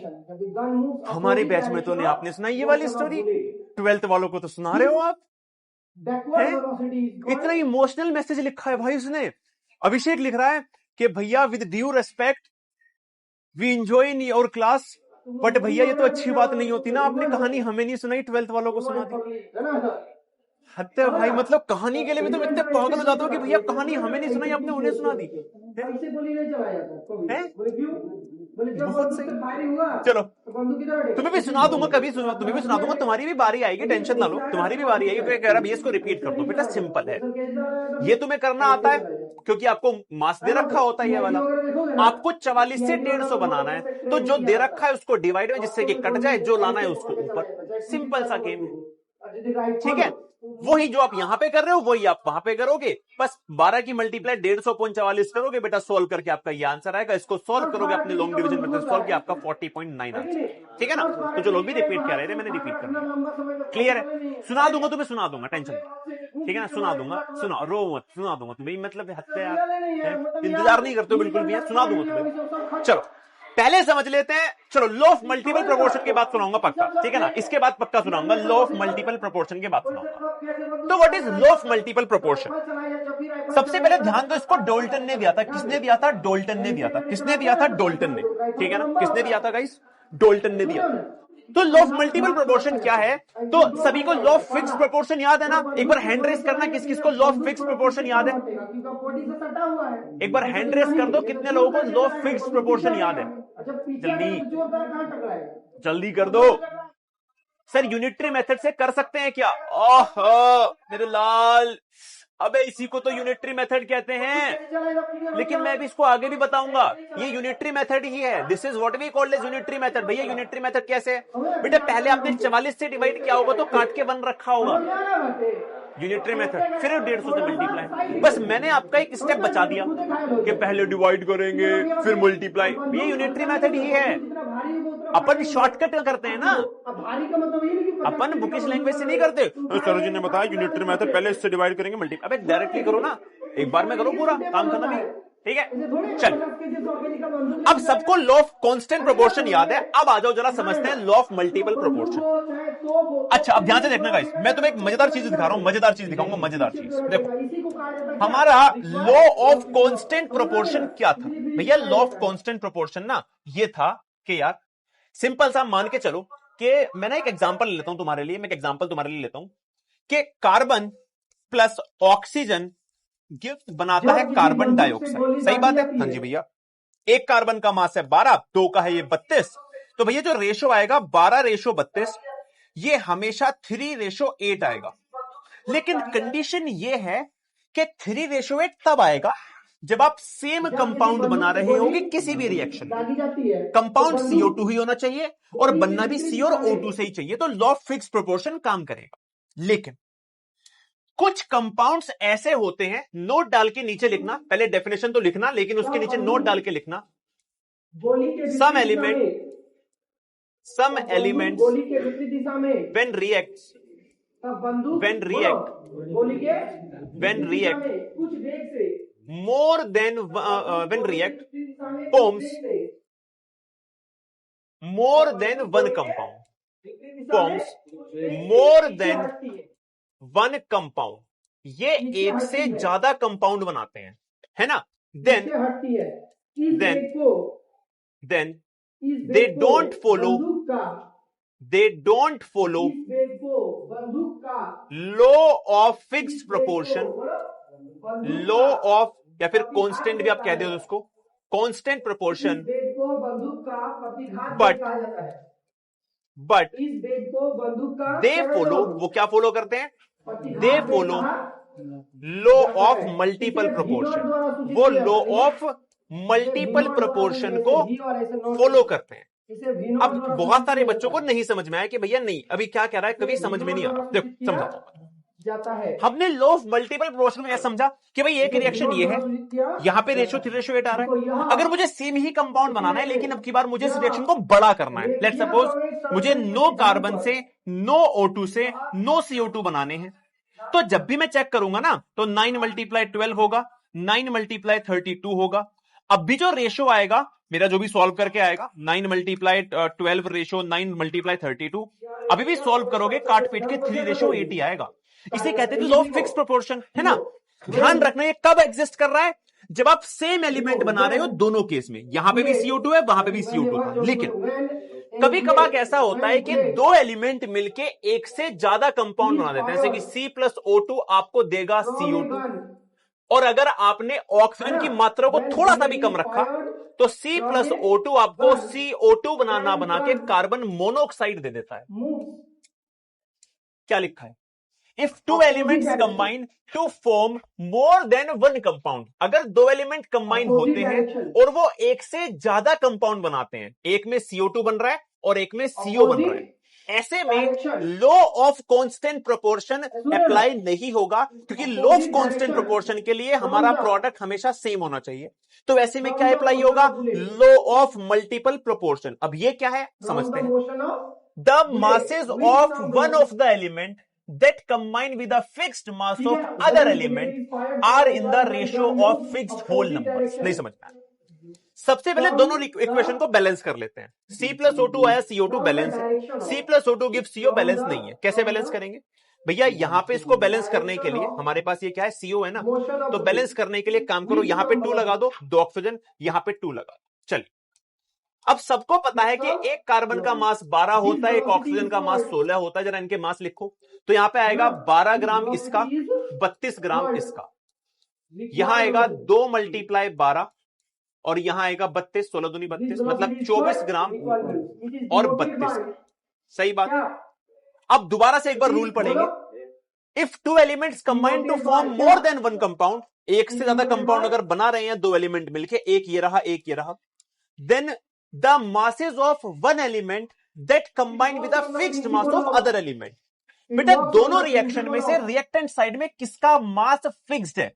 हमारे बैच में तो नहीं आपने सुनाई ये वाली स्टोरी, 12th वालों को तो सुना रहे हो आप, है? इतना इमोशनल मैसेज लिखा है भाई उसने। अभिषेक लिख रहा है कि भैया with due respect we enjoy in your class, but भैया ये तो अच्छी बात नहीं होती ना, आपने कहानी हमें नहीं सुनाई, 12th वालों को सुना दी। हत्या भाई, मतलब कहानी के लिए भी तुम इतने पागल हो जाते हो कि भैया कहानी हमें नहीं सुनाई, आपने उन्हें सुना दी, है? बहुत सही। चलो तुम्हें भी सुना दूंगा, कभी सुना तुम्हें भी सुना दूंगा, तुम्हारी भी बारी आएगी, टेंशन ना लो, तुम्हारी भी बारी आएगी। कह रहा भैया इसको रिपीट कर दो, बेटा सिंपल है, ये तुम्हें करना आता है क्योंकि आपको मास दे रखा होता है ये वाला। आपको 44 से 150 बनाना है, तो जो दे रखा है उसको डिवाइड में जिससे कि कट जाए, जो लाना है उसको ऊपर, सिंपल सा गेम। ठीक है, वही जो आप यहां पे कर रहे हो वही आप वहां पे करोगे, बस 12 की मल्टीप्लाई 150.44 करोगे बेटा, सोल्व करके आपका ये आंसर आएगा। इसको सोल्व करोगे अपने लॉन्ग डिवीजन मेथड सोल्व किया, आपका 40.9 आंसर। ठीक है ना, तो जो लोग भी रिपीट कर रहे थे मैंने रिपीट करना, क्लियर है? सुना दूंगा तुम्हें, सुना दूंगा, टेंशन नहीं, ठीक है ना, सुना दूंगा, सुना रो मत, सुना दूंगा तुम्हें, मतलब हत्या इंतजार नहीं करते हो बिल्कुल भी, सुना दूंगा तुम्हें। चलो पहले समझ लेते हैं, चलो लॉ ऑफ मल्टीपल प्रोपोर्शन के बाद सुनाऊंगा पक्का, ठीक है ना, इसके बाद पक्का सुनाऊंगा लॉ ऑफ मल्टीपल प्रोपोर्शन के बाद सुनाऊंगा। तो what is law of multiple proportion? सबसे पहले ध्यान दो, इसको डोल्टन ने दिया था। किसने दिया था? डोल्टन ने दिया था। किसने दिया था? डोल्टन ने, ठीक है ना, किसने दिया था गाइस? डोल्टन ने दिया था। तो लॉ ऑफ मल्टीपल प्रोपोर्शन क्या है? तो सभी को लॉ ऑफ फिक्स्ड प्रोपोर्शन याद है ना? एक बार हैंड रेस करना, किस किस को लॉ ऑफ फिक्स्ड प्रोपोर्शन याद है? एक बार हैंड रेस कर दो, कितने लोगों को लॉ ऑफ फिक्स्ड प्रोपोर्शन याद है? जल्दी जल्दी कर दो। सर यूनिटरी मेथड से कर सकते हैं क्या? ओह मेरे लाल, अबे इसी को तो यूनिटरी मेथड कहते हैं, लेकिन मैं भी इसको आगे भी बताऊंगा, ये यूनिटरी मेथड ही है। This is what we called as unitary method. भैया यूनिटरी मेथड कैसे है बेटा? पहले आपने 44 से डिवाइड किया होगा तो काट के 1 रखा होगा, यूनिटरी मेथड, फिर 150 से मल्टीप्लाई। बस मैंने आपका एक स्टेप बचा दिया कि पहले डिवाइड करेंगे फिर मल्टीप्लाई। ये यूनिटरी मेथड ही है। अपन शॉर्टकट करते हैं ना, अपन बुकिश लैंग्वेज से नहीं करते। तो सरोजी ने बताया यूनिटरी मेथड, पहले इससे डिवाइड करेंगे मल्टीप्लाई। अबे डायरेक्टली करो ना, एक बार में करो पूरा काम करना भी, ठीक है। चल अब सबको लॉ ऑफ कांस्टेंट प्रोपोर्शन याद है, अब आ जाओ जरा समझते हैं लॉ ऑफ मल्टीपल प्रोपोर्शन। अच्छा अब ध्यान से देखना गाइस, मैं तुम्हें एक मजेदार चीज दिखा रहा हूं, मजेदार चीज दिखाऊंगा, मजेदार चीज। देखो हमारा लॉ ऑफ कांस्टेंट प्रोपोर्शन क्या था भैया? लॉ ऑफ कांस्टेंट प्रोपोर्शन ना ये था कि यार सिंपल सा मान के चलो कि मैंने एक एग्जांपल लेता हूं तुम्हारे लिए, मैं एक एग्जांपल तुम्हारे लिए लेता हूं कि कार्बन प्लस ऑक्सीजन गिफ्ट बनाता है कार्बन डाइऑक्साइड। सही बात है? हाँ जी भैया, एक कार्बन का मास है 12, 2 का है ये 32, तो भैया जो रेशो आएगा 12:32, ये हमेशा 3:8 आएगा। लेकिन कंडीशन ये है कि 3:8 तब आएगा जब आप सेम कंपाउंड बना रहे होगे किसी भी रिएक्शन में। कंपाउंड CO2 ही होना चाहिए और बनना भी C और O2 से ही चाहिए, तो लॉ ऑफ फिक्स्ड प्रोपोर्शन काम करेगा। लेकिन कुछ कंपाउंड्स ऐसे होते हैं, नोट डाल के नीचे लिखना, पहले डेफिनेशन तो लिखना लेकिन उसके नीचे नोट डाल के लिखना, some elements when react more than when react forms more than one compound, forms more than one compound, ये एक से ज्यादा कंपाउंड बनाते हैं, है ना? then they don't follow law of fixed proportion, law of, या फिर कांस्टेंट भी आप कहते हो उसको, constant proportion, but they follow, वो क्या फॉलो करते हैं? They follow law of multiple proportion, वो लॉ ऑफ मल्टीपल प्रोपोर्शन को फॉलो करते हैं। अब बहुत सारे बच्चों को नहीं समझ में आया कि भैया नहीं अभी क्या कह रहा है, कभी समझ में नहीं आ रहा। देखो समझाता हूं, हमने लॉ ऑफ मल्टीपल प्रोपोर्शन में यह समझा कि भाई एक रिएक्शन ये है, यहां पे रेशो 3:8 आ रहा है। अगर मुझे सेम ही कंपाउंड बनाना है लेकिन अब की बार मुझे इस रिएक्शन को बड़ा करना है, लेट्स सपोज मुझे नो कार्बन से, नो O2 से, नो CO2 बनाने हैं, तो जब भी मैं चेक करूंगा ना तो 9 × 12 होगा, 9 × 32 होगा। अब भी जो रेशो आएगा मेरा, जो भी सॉल्व करके आएगा 9 × 12 रेशो 9 × 32, अभी भी सॉल्व करोगे काट पीट के 3:8 ही आएगा। इसे कहते हैं लॉ ऑफ फिक्स्ड प्रोपोर्शन, है ना? ध्यान रखना ये कब एग्जिस्ट कर रहा है? जब आप सेम एलिमेंट बना रहे हो दोनों केस में, यहां पे भी CO2 है वहां पे भी CO2 है। लेकिन कभी कभार ऐसा होता है कि दो एलिमेंट मिलके एक से ज्यादा कंपाउंड बना देते हैं, जैसे कि C + O2 आपको देगा CO2, और अगर आपने ऑक्सीजन की मात्रा को थोड़ा सा भी कम रखा तो C + O2 आपको CO2 बना के कार्बन मोनोऑक्साइड दे देता है। क्या लिखा है? If two elements combine to form more than one compound, अगर दो एलिमेंट कंबाइन होते हैं और वो एक से ज्यादा कंपाउंड बनाते हैं, एक में CO2 बन रहा है और एक में CO बन रहा है, ऐसे में law of constant proportion apply नहीं होगा, क्योंकि लॉ ऑफ कांस्टेंट प्रोपोर्शन के लिए हमारा प्रोडक्ट हमेशा सेम होना चाहिए। तो ऐसे में क्या अप्लाई होगा? Law of multiple proportion. अब ये क्या है समझते हैं। The masses of one of the element that combine with the fixed mass of other element are in the ratio of fixed whole numbers। नहीं समझ में आया? सबसे पहले दोनों इक्वेशन को बैलेंस कर लेते हैं। C प्लस O2 आया, CO2 बैलेंस है। C plus O2 give CO balance नहीं है। कैसे बैलेंस करेंगे भैया? यहां पे इसको बैलेंस करने के लिए हमारे पास ये क्या है? CO है ना। तो बैलेंस करने के लिए काम करो, यहां पे 2 लगा दो, 2 ऑक्सीजन, यहां पे 2 लगा दो। चलिए, अब सबको पता है कि एक कार्बन का मास 12 होता है, एक ऑक्सीजन का मास 16 होता है। जरा इनके मास लिखो। तो यहां पे आएगा 12 ग्राम इसका, 32 ग्राम इसका। यहां आएगा 2 मल्टीप्लाई 12 और यहां आएगा 32, 16 दूनी 32, मतलब 24 ग्राम और 32। सही बात। अब दोबारा से एक बार रूल पढ़ेंगे। If 2 elements combine to form more than 1 compound, एक से ज्यादा कंपाउंड अगर बना रहे हैं 2 एलिमेंट मिलके, एक ये रहा एक ये रहा, then the masses of one element that combine with a fixed mass of other element। बेटा दोनों रिएक्शन में से रिएक्टेंट साइड में किसका मास फिक्स्ड है?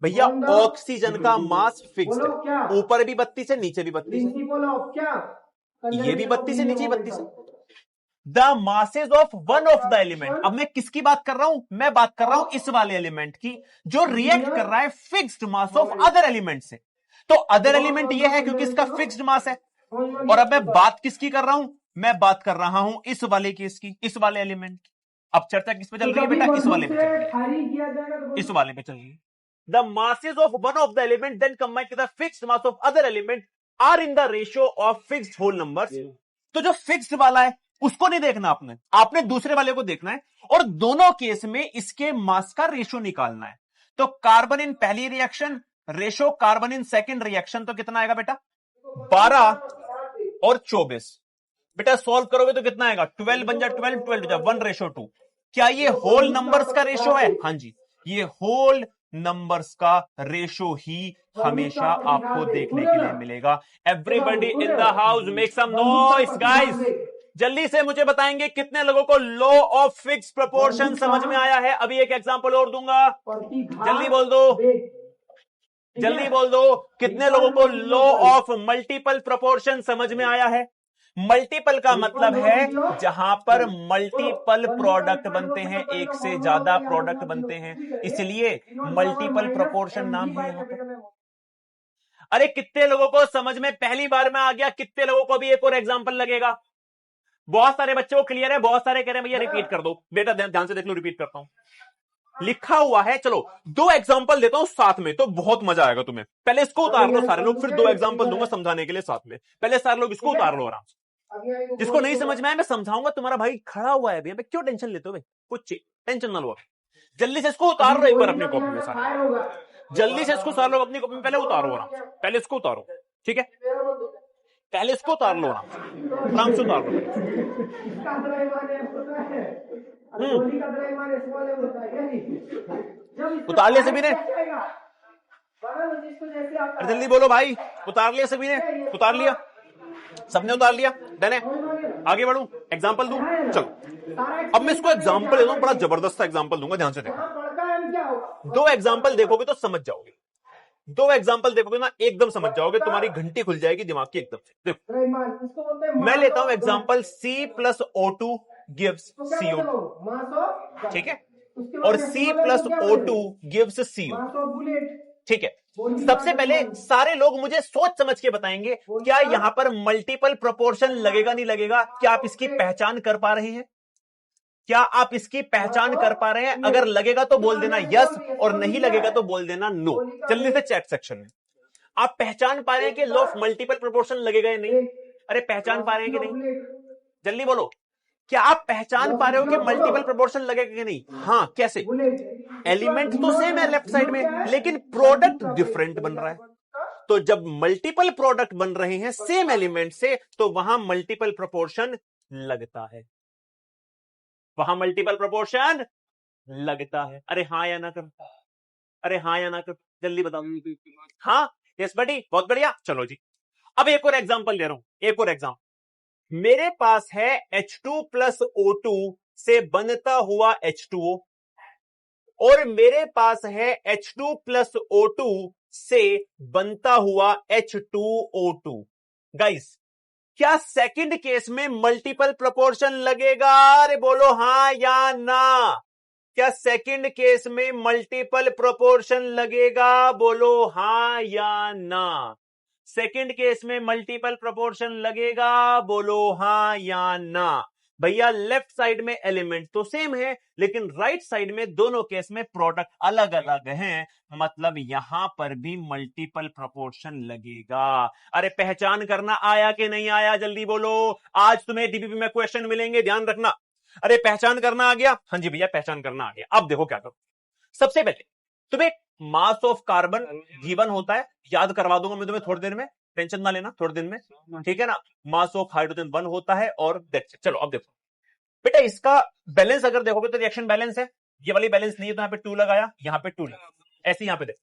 भैया ऑक्सीजन का मास फिक्स्ड है। ऊपर भी 32 है, नीचे भी 32 है, ये भी 32 है, नीचे भी 32 है। The masses of one of the element। अब मैं किसकी बात कर रहा हूं? मैं बात कर रहा हूं इस वाले एलिमेंट की, जो रिएक्ट कर रहा है fixed mass of other element से। तो अदर एलिमेंट ये है क्योंकि इसका फिक्स्ड मास है। और अब मैं बात किसकी कर रहा हूं? मैं बात कर रहा हूं इस वाले केस की, इस वाले एलिमेंट की। अब चर्चा किस पे चल रही है बेटा? इस वाले पे चल रही है, इस वाले पे चल रही है। The masses of one of the element then combined with the fixed mass of other element are in the ratio of fixed whole numbers। तो जो फिक्स्ड वाला है उसको नहीं देखना आपने, आपने दूसरे वाले को देखना है, और दोनों केस में इसके मास का रेशियो निकालना है। तो कार्बन इन पहली reaction ratio carbon in second reaction, तो कितना आएगा बेटा? 12 और 24। बेटा सॉल्व करोगे तो कितना आएगा? 12 बन जाए 12, 12 जा 1:2। क्या ये होल नंबर्स का रेशो है? हाँ जी, ये होल नंबर्स का रेशो ही हमेशा आपको देखने के लिए मिलेगा। Everybody in the house make some noise guys. जल्दी से मुझे बताएंगे कितने लोगों को लॉ ऑफ फिक्स प्रोपोर्शन समझ में आया है? अभी एक एग्जांपल और दूंगा, जल्दी बोल दो, जल्दी बोल दो। कितने लोगों को लॉ ऑफ मल्टीपल प्रोपोर्शन समझ में आया है? मल्टीपल का मतलब है जहां पर मल्टीपल प्रोडक्ट बनते हैं, एक से ज्यादा प्रोडक्ट बनते हैं, इसलिए मल्टीपल प्रोपोर्शन नाम है यहां पर। अरे कितने लोगों को समझ में पहली बार में आ गया? कितने लोगों को भी एक और एग्जांपल लगेगा? बहुत सारे बच्चों को क्लियर है, बहुत सारे कह रहे हैं भैया रिपीट कर दो। बेटा ध्यान से देख लो, रिपीट करता हूं, लिखा हुआ है। चलो 2 एग्जांपल देता हूं साथ में, तो बहुत मजा आएगा तुम्हें। पहले इसको उतार लो सारे लोग, फिर 2 एग्जांपल दूंगा समझाने के लिए साथ में। पहले सारे लोग इसको उतार लो आराम से। जिसको नहीं समझ में आया मैं समझाऊंगा, तुम्हारा भाई खड़ा हुआ है भैया, क्यों टेंशन लेते हो भाई? कुछ टेंशन ना लो, जल्दी से इसको उतार लो एक बार अपनी कॉपी में सारे। जल्दी से इसको उतार लो अपनी कॉपी में, पहले उतारो आराम से, पहले इसको उतारो, ठीक है? पहले इसको उतार लो आराम से उतार लो। उतार लिया सभी ने? जल्दी बोलो भाई, उतार लिया सभी ने? उतार लिया? सबने उतार लिया? डन है? आगे बढ़ूं, एग्जांपल दूं? चलो अब मैं इसको एग्जांपल दे दूं, बड़ा जबरदस्त एग्जांपल दूंगा, ध्यान से देखो। 2 एग्जांपल देखोगे तो समझ जाओगे, 2 एग्जांपल देखोगे ना एकदम समझ जाओगे, तुम्हारी घंटी खुल जाएगी दिमाग की एकदम से। देखो मैं लेता हूं example, C plus O2 gives CO, ठीक है? और C plus O2 gives CO, ठीक है? सबसे पहले सारे लोग मुझे सोच समझ के बताएंगे, क्या यहां पर मल्टीपल प्रोपोर्शन लगेगा नहीं लगेगा? क्या आप इसकी पहचान कर पा रहे हैं? क्या आप इसकी पहचान कर पा रहे हैं? अगर लगेगा तो बोल देना यस, और नहीं लगेगा तो बोल देना नो। जल्दी से चैट सेक्शन में आप पहचान पा रहे हैं कि लॉ ऑफ मल्टीपल प्रोपोर्शन लगेगा या नहीं? अरे पहचान पा रहे हैं कि नहीं? जल्दी बोलो, क्या आप पहचान पा रहे हो कि मल्टीपल प्रोपोर्शन लगेगा कि नहीं? हाँ, कैसे? एलिमेंट तो सेम है लेफ्ट साइड में, लेकिन प्रोडक्ट डिफरेंट बन रहा है। तो जब मल्टीपल प्रोडक्ट बन रहे हैं सेम एलिमेंट से, तो वहां मल्टीपल प्रोपोर्शन लगता है, वहां मल्टीपल प्रोपोर्शन लगता है। अरे हाँ या ना कर, अरे हाँ या ना कर, जल्दी बताओ। हाँ, यस बडी, बहुत बढ़िया। चलो जी, अब एक और एग्जांपल ले रहा हूं, एक और एग्जांपल। मेरे पास है H2 प्लस O2 से बनता हुआ H2O और मेरे पास है H2 प्लस O2 से बनता हुआ H2O2। गाइस, क्या सेकंड केस में मल्टीपल प्रोपोर्शन लगेगा? अरे बोलो हाँ या ना। क्या सेकंड केस में मल्टीपल प्रोपोर्शन लगेगा? बोलो हाँ या ना। सेकंड केस में मल्टीपल प्रोपोर्शन लगेगा? बोलो हाँ या ना। भैया लेफ्ट साइड में एलिमेंट तो सेम है, लेकिन राइट साइड में दोनों केस में प्रोडक्ट अलग अलग हैं, मतलब यहां पर भी मल्टीपल प्रोपोर्शन लगेगा। अरे पहचान करना आया कि नहीं आया? जल्दी बोलो। आज तुम्हें डीबीपी में क्वेश्चन मिलेंगे, ध्यान रखना। अरे पहचान करना आ गया? हाँ जी भैया पहचान करना आ गया। अब देखो क्या करो। सबसे पहले तुम्हें मास ऑफ कार्बन गिवन होता है, याद करवा दूंगा मैं तुम्हें थोड़ी देर में, टेंशन ना लेना, थोड़ी देर में, ठीक है ना। मास ऑफ हाइड्रोजन 1 होता है और दैट्स इट। चलो अब देखो बेटा, इसका बैलेंस अगर देखोगे तो रिएक्शन बैलेंस है, ये वाली बैलेंस नहीं है तो यहां पे 2 लगाया, यहां पे 2 लगा, ऐसे यहां पे देखो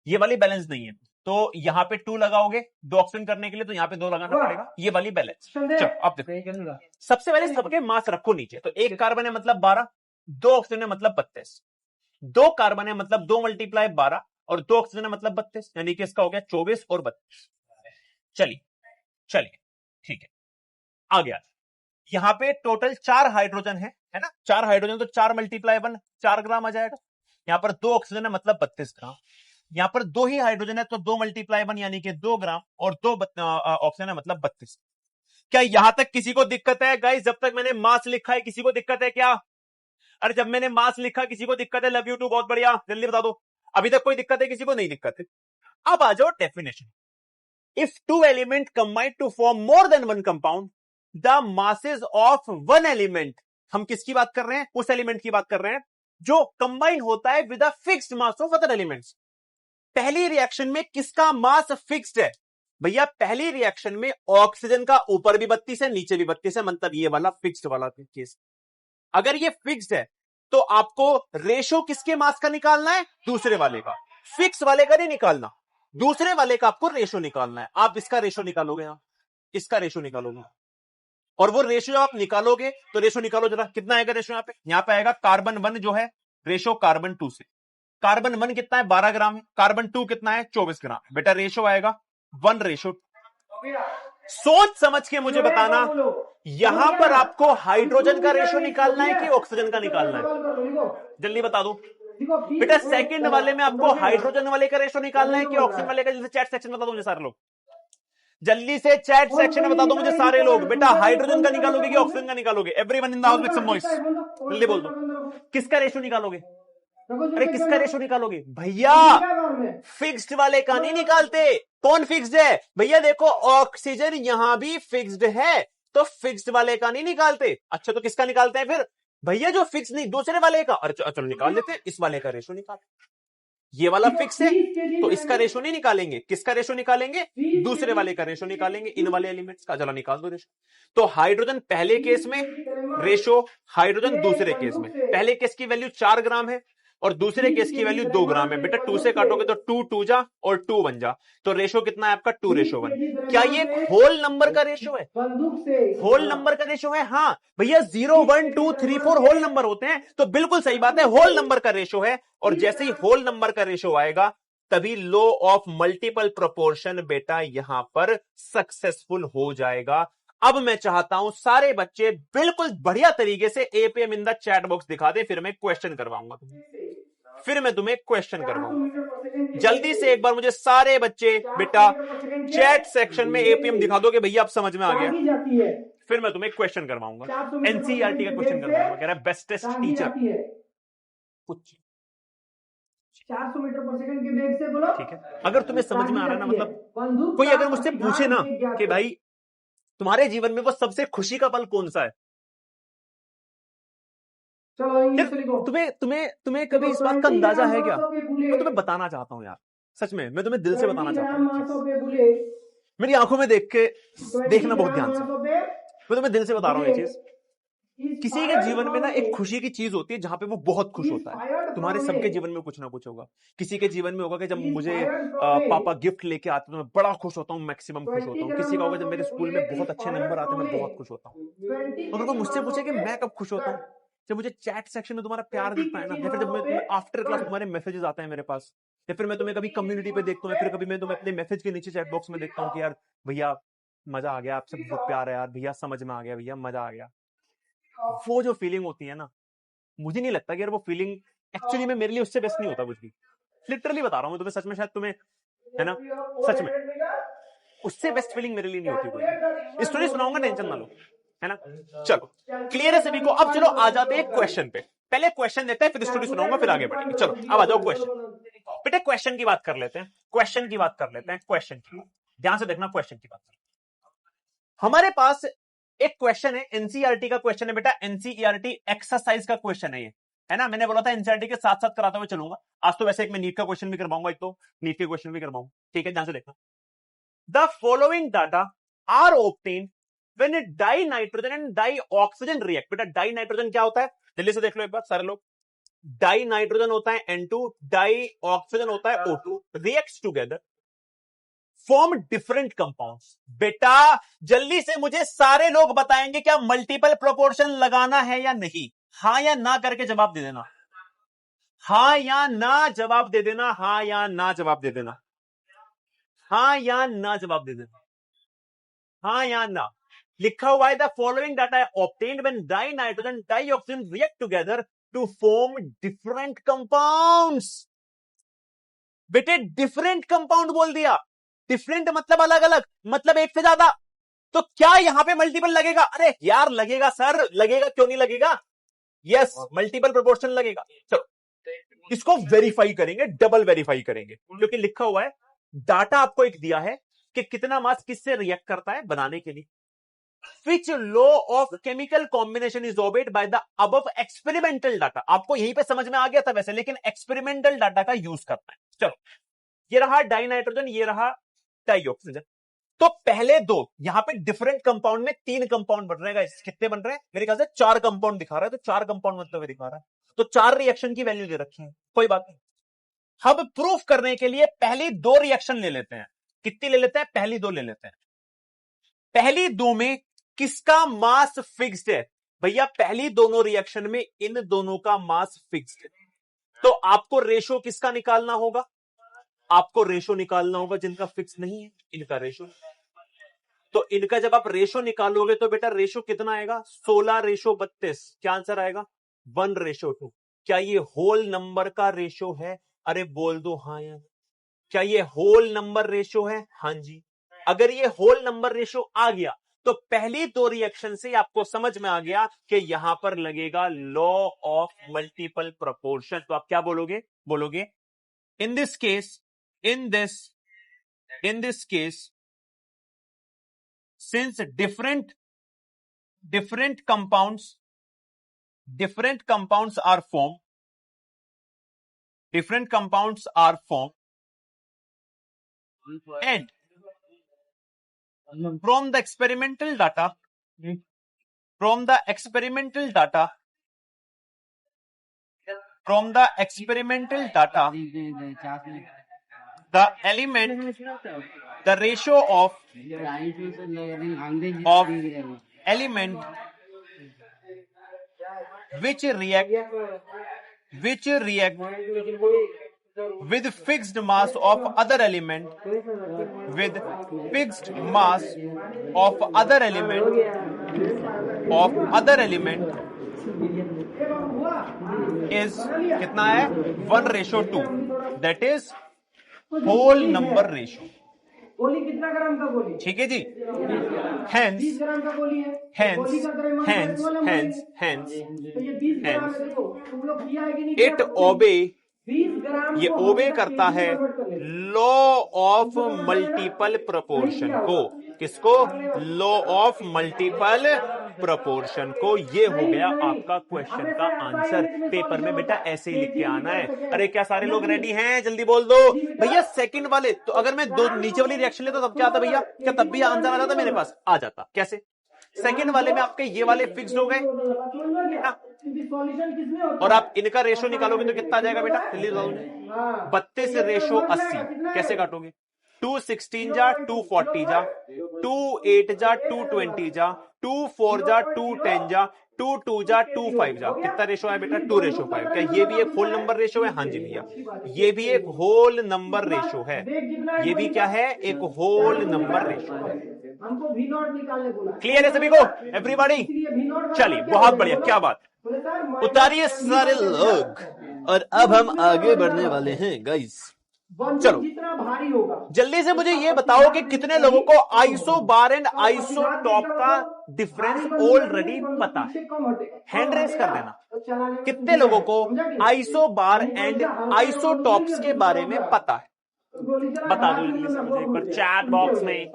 ये वाली बैलेंस नहीं है तो यहां पे 2 लगाओगे, 2 ऑक्सीजन करने के लिए तो यहां पे 2 लगाना पड़ेगा, ये वाली बैलेंस। चलो अब देखो, सबसे पहले सबके मास रखो नीचे। तो 1 कार्बन है मतलब 12, 2 ऑक्सीजन है मतलब 32, 2 कार्बन है मतलब 2 मल्टीप्लाई 12 और 2 ऑक्सीजन है मतलब 32, यानी कि इसका हो गया 24 और 32। चलिए चलिए ठीक है, आ गया। यहां पे टोटल 4 हाइड्रोजन है ना, 4 हाइड्रोजन तो 4 मल्टीप्लाई 1 4 ग्राम आ जाएगा। यहां पर 2 ऑक्सीजन है मतलब 32 ग्राम, यहां पर 2 ही हाइड्रोजन है तो 2 मल्टीप्लाई 1 यानी कि 2 ग्राम और 2 ऑक्सीजन है मतलब 32। क्या यहां तक किसी को दिक्कत है? गाइस जब तक मैंने मास लिखा है किसी को दिक्कत है क्या? अरे जब मैंने मास लिखा किसी को दिक्कत है? लव यू टू, बहुत बढ़िया, जल्दी बता दो। अभी तक कोई दिक्कत है? किसी को नहीं दिक्कत है? अब आ जाओ definition. If 2 element combine to form more than 1 compound, the masses of 1 element, हम किसकी बात कर रहे हैं? उस एलिमेंट की बात कर रहे हैं जो कंबाइन होता है with a fixed mass of other elements. पहली रिएक्शन में किसका मास फिक्स्ड है? भैया पहली रिएक्शन में ऑक्सीजन का ऊपर भी 32 है नीचे भी 32 है, मतलब ये वाला फिक्स्ड वाला केस। अगर ये फिक्स्ड है तो आपको रेशो किसके मास का निकालना है? दूसरे वाले का। फिक्स वाले का नहीं निकालना, दूसरे वाले का आपको रेशो निकालना है। आप इसका रेशो निकालोगे, यहां इसका रेशो निकालोगे, और वो रेशो आप निकालोगे तो रेशो निकालो जरा, कितना आएगा रेशो? यहां पे आएगा कार्बन 1 जो है रेशो कार्बन 2 से। कार्बन 1 कितना है? 12 ग्राम है। कार्बन 2 कितना है? 24 ग्राम। बेटा रेशो आएगा 1:2। सोच समझ के मुझे बताना, यहां पर आपको हाइड्रोजन का रेशो निकालना है कि ऑक्सीजन का निकालना है? जल्दी बता दो बेटा। सेकंड वाले में आपको हाइड्रोजन वाले का रेशो निकालना है कि ऑक्सीजन वाले का? जल्दी चैट सेक्शन में बता दो मुझे सारे लोग, जल्दी से चैट सेक्शन में बता दो मुझे सारे लोग। बेटा हाइड्रोजन का निकालोगे कि ऑक्सीजन का निकालोगे? Everyone in the house make some noise, जल्दी बोल दो किसका रेशो निकालोगे? अरे किसका रेशो निकालोगे? भैया फिक्स्ड वाले का नहीं निकालते। कौन फिक्स्ड है? भैया देखो ऑक्सीजन यहां भी फिक्स्ड है तो फिक्स्ड वाले का नहीं निकालते। अच्छा तो किसका निकालते हैं फिर? भैया जो फिक्स नहीं, दूसरे वाले का। अरे चलो निकाल लेते हैं, इस वाले का रेशो निकाल। ये वाला फिक्स है तो इसका रेशो नहीं निकालेंगे, किसका रेशो निकालेंगे? दूसरे वाले का रेशो निकालेंगे, इन वाले एलिमेंट्स का। चलो निकाल दो रेशो। तो हाइड्रोजन पहले केस में रेशो, हाइड्रोजन दूसरे केस में, पहले केस की वैल्यू 4 ग्राम है और दूसरे केस की वैल्यू 2 ग्राम है। बेटा 2 से काटोगे तो 2 2 जा और 2 1 जा, तो रेशो कितना है आपका? 2:1। क्या ये होल नंबर का रेशो है? होल नंबर का रेशो है। हाँ भैया 0 1 2 3 4 होल नंबर होते हैं, तो बिल्कुल सही बात है, होल नंबर का रेशो है। और जैसे ही होल नंबर का रेशो आएगा तभी लॉ ऑफ मल्टीपल प्रोपोर्शन बेटा यहां पर सक्सेसफुल हो जाएगा। अब मैं चाहता हूं सारे बच्चे बिल्कुल बढ़िया तरीके से APM in the chat box दिखा दे, फिर मैं क्वेश्चन करवाऊंगा जल्दी से एक बार मुझे सारे बच्चे बेटा चैट सेक्शन में एपीएम दिखा दो कि भैया आप समझ में आ गया, फिर मैं तुम्हें क्वेश्चन करवाऊंगा। एनसीईआरटी का क्वेश्चन करवाऊंगा। कह रहा है बेस्टेस्ट टीचर कुछ 400 मीटर पर सेकंड के वेग से बोलो। ठीक है, अगर तुम्हें समझ में आ रहा है ना, मतलब कोई अगर मुझसे पूछे ना कि भाई तुम्हारे जीवन में वो सबसे खुशी का पल कौन सा है, तुम्हें तुम्हें तुम्हें कभी इस बात का अंदाजा है क्या? मैं तुम्हें बताना चाहता हूं यार, सच में मैं तुम्हें दिल से बताना चाहता हूं। मेरी आंखों में देख के देखना बहुत ध्यान से, मैं तुम्हें दिल से बता रहा हूं ये चीज। किसी के जीवन में ना एक खुशी की चीज होती है जहां पे वो बहुत खुश होता है। तुम्हारे सबके जीवन में कुछ ना कुछ होगा। किसी के जीवन में होगा कि जब मुझे पापा गिफ्ट लेके आते तो मैं बड़ा खुश होता हूँ, मैक्सिमम खुश होता हूँ। किसी का होगा जब मेरे स्कूल में बहुत अच्छे नंबर आते हैं मैं बहुत खुश होता हूँ। अगर कोई मुझसे पूछे कि मैं कब खुश होता हूँ, जब मुझे चैट सेक्शन में तुम्हारा प्यार दिखता है ना, या फिर जब मैं आफ्टर क्लास तुम्हारे मैसेजेस आते हैं मेरे पास, या फिर मैं तुम्हें कभी कम्युनिटी पे देखता हूँ, या फिर कभी मैं तुम्हें अपने मैसेज के नीचे चैट बॉक्स में देखता हूँ कि यार भैया मजा आ गया, आपसे बहुत प्यार है यार, भैया समझ में आ गया, भैया मजा आ गया। वो जो फीलिंग होती है ना, मुझे नहीं लगता कि यार वो फीलिंग एक्चुअली में मेरे लिए उससे बेस्ट नहीं होता कुछ भी। लिटरली बता रहा हूँ तुम्हें, सच में, शायद तुम्हें है ना, सच में उससे बेस्ट फीलिंग मेरे लिए नहीं होती कोई। स्टोरी सुनाऊंगा, टेंशन ना लो, है ना। चलो क्लियर है सभी को। अब चलो आ जाते हैं क्वेश्चन पे। पहले क्वेश्चन देखते हैं, फिर स्टोरी सुनाऊंगा, फिर आगे बढ़ेंगे। चलो अब आ जाओ क्वेश्चन। बेटे क्वेश्चन की बात कर लेते हैं, क्वेश्चन की बात कर लेते हैं, क्वेश्चन की ध्यान से देखना, क्वेश्चन की बात कर। हमारे पास एक क्वेश्चन है, एनसीईआरटी का क्वेश्चन है बेटा, एनसीईआरटी एक्सरसाइज का क्वेश्चन है ये, है ना। मैंने बोला था एनसीईआरटी के साथ साथ कराता हुआ चलूंगा। आज तो वैसे एक मैं नीट का क्वेश्चन भी करवाऊंगा, एक तो नीट के क्वेश्चन भी करवाऊंगा, ठीक है, ध्यान से देखना। The following data are obtained when di nitrogen and di oxygen react. बेटा डाई नाइट्रोजन क्या होता है, जल्दी से देख लो एक बार सारे लोग। डाई नाइट्रोजन होता है N2, डाई ऑक्सीजन होता है O2, reacts together form different compounds. बेटा जल्दी से मुझे सारे लोग बताएंगे क्या मल्टीपल प्रोपोर्शन लगाना है या नहीं। हाँ या ना करके जवाब दे देना, हाँ या ना जवाब दे देना, हाँ या ना जवाब दे देना, हाँ या ना जवाब दे देना, हाँ या ना। लिखा हुआ है the following data obtained when di nitrogen di oxygen react together to form different compounds. बेटे डिफरेंट कंपाउंड बोल दिया, डिफरेंट मतलब अलग अलग, मतलब एक से ज्यादा। तो क्या यहां पे मल्टीपल लगेगा? अरे यार लगेगा सर, लगेगा, क्यों नहीं लगेगा, यस मल्टीपल प्रोपोर्शन लगेगा। चलो इसको वेरीफाई करेंगे, डबल वेरीफाई करेंगे, क्योंकि लिखा हुआ है डाटा आपको एक दिया है कि कितना मास किससे रिएक्ट करता है बनाने के लिए। Which law of chemical combination is obeyed by the above experimental data? आपको यहीं पे समझ में आ गया था वैसे, लेकिन एक्सपेरिमेंटल डाटा का यूज करना है। चलो ये रहा डाई नाइट्रोजन, ये रहा डाई ऑक्सीजन। तो पहले दो यहां पे डिफरेंट कंपाउंड में 3 कंपाउंड बन रहे हैं। कितने बन रहे हैं? मेरे ख्याल से 4 कंपाउंड दिखा रहा है, तो 4 कंपाउंड मतलब हुए दिखा रहा है, तो 4 रिएक्शन की वैल्यू दे रखी है, कोई बात नहीं। अब प्रूफ करने के लिए पहली 2 रिएक्शन ले लेते हैं। कितनी ले लेते हैं? पहली 2 ले लेते हैं। पहली 2 में किसका मास फिक्स्ड है? भैया पहली दोनों रिएक्शन में इन दोनों का मास फिक्स्ड है, तो आपको रेशो किसका निकालना होगा? आपको रेशो निकालना होगा जिनका फिक्स नहीं है, इनका रेशो। तो इनका जब आप रेशो निकालोगे तो बेटा रेशो कितना आएगा? 16:32। क्या आंसर आएगा? 1:2। क्या ये होल नंबर का रेशो है? अरे बोल दो हाँ या क्या ये होल नंबर रेशो है? हाँ जी। अगर ये होल नंबर रेशो आ गया तो पहली 2 रिएक्शन से आपको समझ में आ गया कि यहां पर लगेगा लॉ ऑफ मल्टीपल प्रोपोर्शन। तो आप क्या बोलोगे? बोलोगे in this case, in this case, since different compounds are formed, and from the experimental data, the element, the ratio of element which react with fixed mass of other element is कितना है? 1:2। that is whole number ratio. गोली कितना ग्राम का गोली? ठीक है जी। Hence 20 ग्राम का गोली है। hence गोली का द्रव्यमान hence वाला hence बोलेंगे। hence तो ये 20 ग्राम है, देखो तुम लोग किया है कि नहीं it किया? obey 20 ग्राम ये को ओबे हम करता केजी है में कन्वर्ट कर लेते हैं। लॉ ऑफ मल्टीपल प्रोपोर्शन को। किसको? लॉ ऑफ मल्टीपल प्रोपोर्शन को। ये हो गया आपका क्वेश्चन का आंसर। पेपर में बेटा ऐसे ही लिख के आना है। अरे क्या सारे लोग रेडी हैं? जल्दी बोल दो भैया। सेकंड वाले तो अगर मैं 2 नीचे वाली रिएक्शन लेता तब क्या आता भैया? क्या तब भी आंसर आ जाता मेरे पास? आ जाता। कैसे? सेकंड वाले में आपके ये वाले फिक्स्ड हो गए ना, सॉल्यूशन किसमें होता और है? आप इनका रेशो निकालोगे तो कितना आ जाएगा बेटा? जल्दी बताओ मुझे। हाँ। 32 रेशो 80 कैसे काटोगे? 2 16 जा 2 40 जा 2 8 जा 2 20 जा 2 4 जा 2 10 जा 2 2 जा 2 5 जा। कितना रेशो है बेटा? 2:5। क्या ये भी एक होल नंबर रेशो है? हाँ जी भैया, ये भी एक होल नंबर रेशो है। ये भी क्या है? एक होल नंबर रेशो है। हमको भी नॉट निकालने बोला। क्लियर है सभी को? एवरीबॉडी? चलिए बहुत बढ़िया, क्या बात। उतारिए सारे लोग, और अब हम आगे बढ़ने वाले हैं गाइस। चलो जितना भारी होगा जल्दी से मुझे ये बताओ कि कितने लोगों को iso bar and iso top का डिफरेंस ऑलरेडी पता है? हैंड रेस कर देना। कितने लोगों को iso bar and iso tops के बारे में पता है? बता दो जल्दी से मुझे एक बार चैट बॉक्स में।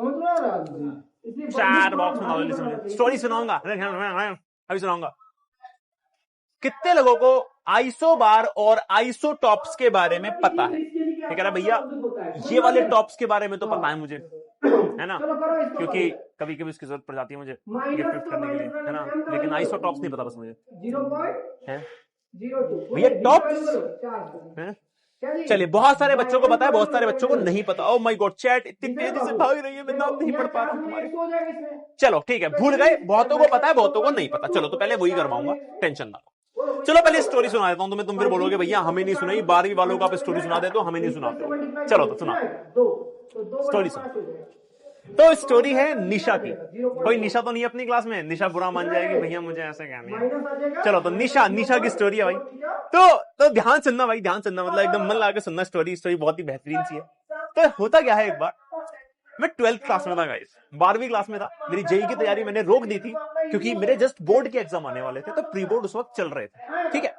चैट बॉक्स में जल्दी से मुझे। स्टोरी सुनाऊंगा, अभी सुनाऊंगा। कितने लोगों को आइसो बार और आइसो टॉप्स के बारे में पता है? ये कह रहा भैया ये वाले टॉप्स के बारे में तो पता है मुझे, है ना, क्योंकि कभी कभी इसकी जरूरत पड़ जाती है मुझे गिफ्ट विफ्ट करने के लिए, है ना, लेकिन आइसो टॉप्स नहीं पता बस मुझे। भैया टॉप्स चलिए बहुत सारे बच्चों को पता है, बहुत सारे बच्चों को नहीं पता। ओह माय गॉड, चैट इतनी तेजी से भाग रही है, मैं नाम नहीं पढ़ पा रहा हूं। चलो ठीक है, भूल गए, बहुतों को पता है बहुतों को नहीं पता। चलो तो पहले वही करवाऊंगा, टेंशन ना लो। चलो पहले स्टोरी सुना देता हूं तुम्हें। तुम फिर बोलोगे भैया हमें नहीं सुनाई, 12वीं वालों को आप स्टोरी सुना देते हो, हमें नहीं सुनाते। चलो तो सुना स्टोरी सुना। तो स्टोरी है निशा की। कोई निशा तो नहीं अपनी क्लास में? निशा बुरा मान जाएगी भैया मुझे ऐसे कहना है। चलो तो निशा की स्टोरी है भाई। तो ध्यान सुनना भाई, ध्यान सुनना, मतलब एकदम मन लगा के सुनना। स्टोरी बहुत ही बेहतरीन सी है। तो होता क्या है, एक बार मैं 12th क्लास में था गाइस, 12वीं क्लास में था। मेरी जेई की तैयारी मैंने रोक दी थी क्योंकि मेरे जस्ट बोर्ड के एग्जाम आने वाले थे, तो प्री बोर्ड उस वक्त चल रहे थे। ठीक है,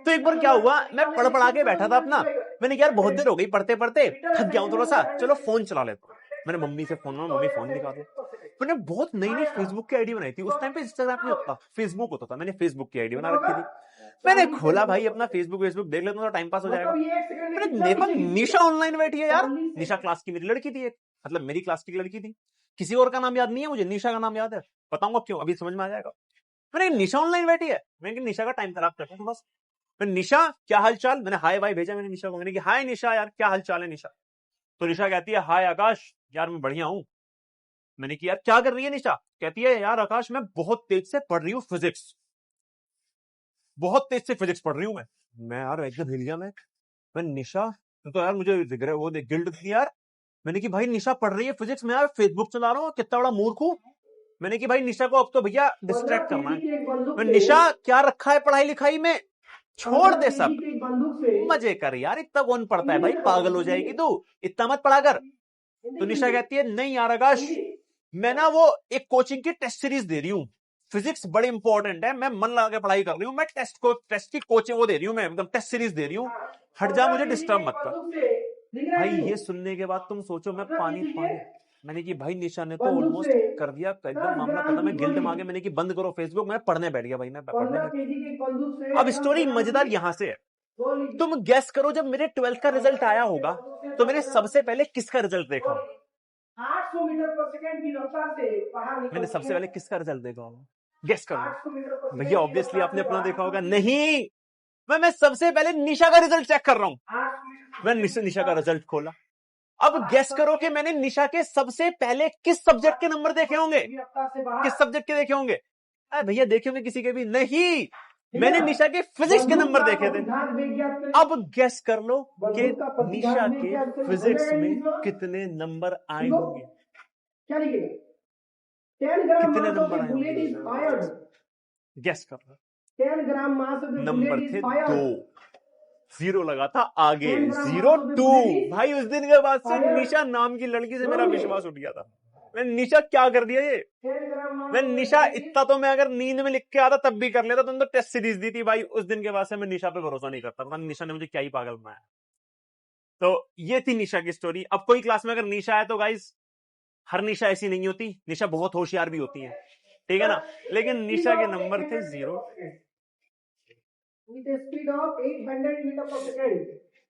तो एक बार क्या हुआ, मैं पढ़ा के बैठा था अपना। मैंने कहा यार बहुत देर हो गई पढ़ते पढ़ते, थक गया हूं थोड़ा सा, चलो फोन चला लेता हूं। मैंने मम्मी से फोन, मम्मी फोन दिखा दो। मैंने बहुत नई फेसबुक की आईडी बनाई थी। उस टाइम पे इंस्टाग्राम नहीं होता, फेसबुक होता था। मैंने फेसबुक की आईडी बना रखी थी। मैंने खोला भाई अपना फेसबुक देख लेता हूं, टाइम पास हो जाएगा। मैंने देखा निशा ऑनलाइन बैठी है यार। निशा क्लास की मेरी लड़की थी, मतलब मेरी क्लास की लड़की थी। किसी और का नाम याद नहीं है मुझे, निशा का नाम याद है, बताऊंगा क्यों, अभी समझ में आ जाएगा। मैंने निशा ऑनलाइन बैठी है, मैंने निशा का टाइम खराब करता हूं बस। निशा क्या हाल चाल, मैंने हाय भाई भेजा मैंने निशा को। मैंने कहा हाय निशा यार क्या हाल चाल है निशा। तो निशा कहती है हाय आकाश यार मैं बढ़िया हूं। मैंने कहा यार क्या कर रही है निशा? कहती है यार आकाश मैं बहुत तेज से पढ़ रही हूँ फिजिक्स, बहुत तेज से फिजिक्स पढ़ रही हूँ मैं यार एकदम हिल गया मैं निशा तो यार मुझे वो गिल्ट थी यार। मैंने कि भाई निशा पढ़ रही है फिजिक्स, मैं यार फेसबुक चला रहा हूँ, कितना बड़ा मूर्ख हूं। मैंने कि भाई निशा को अब तो भैया डिस्ट्रैक्ट करना है। निशा क्या रखा है पढ़ाई लिखाई में, छोड़ दे सब, मजे कर यार, इतना कौन पढ़ता है भाई, पागल हो जाएगी तू, इतना मत पढ़ा कर। तो निशा कहती है नहीं यार आकाश मैं ना वो एक कोचिंग की टेस्ट सीरीज दे रही हूँ, फिजिक्स बड़ी इंपॉर्टेंट है, मैं मन लगा के पढ़ाई कर रही हूँ, मैं टेस्ट की कोचिंग वो दे रही हूँ, मैं एकदम टेस्ट सीरीज दे रही हूँ, हट जा मुझे डिस्टर्ब मत कर। भाई ये सुनने के बाद तुम सोचो मैं पानी मैंने कि भाई निशा ने तो ऑलमोस्ट कर दिया, एकदम मामला खत्म है, गिल्ट मांगे। मैंने कि बंद करो फेसबुक, मैं पढ़ने बैठ गया भाई, मैं पढ़ने बैठ। अब स्टोरी मजेदार यहां से है, तुम गेस करो जब मेरे 12th का रिजल्ट आया होगा तो मैंने सबसे पहले किसका रिजल्ट देखा? 800 मीटर पर सेकंड की रफ्तार से बाहर मैंने सबसे पहले किसका रिजल्ट देखा होगा? गेस करो भैया, ऑब्वियसली आपने अपना देखा होगा। नहीं, मैं सबसे पहले निशा का रिजल्ट चेक कर रहा हूं। मैं निशा का रिजल्ट खोला, अब गेस करो कि मैंने निशा के सबसे पहले किस सब्जेक्ट के नंबर देखे होंगे? किस सब्जेक्ट के देखे होंगे? अरे भैया देखे होंगे किसी के भी नहीं, मैंने निशा के फिजिक्स के नंबर देखे थे। अब गेस कर लो कि निशा के फिजिक्स में कितने नंबर आए होंगे? कितने नंबर आए होंगे? गेस कर लो। 10 ग्राम मास नंबर थे 2, 0 लगा था आगे, 0-2। भाई उस दिन के बाद से निशा नाम की लड़की से मेरा विश्वास उठ गया था। मैं निशा क्या कर दिया ये, मैं निशा इतना तो मैं अगर नींद में लिख के आता तब भी कर लेता। तुम तो टेस्ट सीरीज दी थी भाई, उस दिन के बाद से मैं निशा पे भरोसा नहीं करता। निशा ने मुझे क्या ही पागल बनाया। तो ये थी निशा की स्टोरी। अब कोई क्लास में अगर निशा है तो गाइस हर निशा ऐसी नहीं होती, निशा बहुत होशियार भी होती है, ठीक है ना, लेकिन निशा के नंबर थे 0। with a speed of 800 metre पर सेकंड।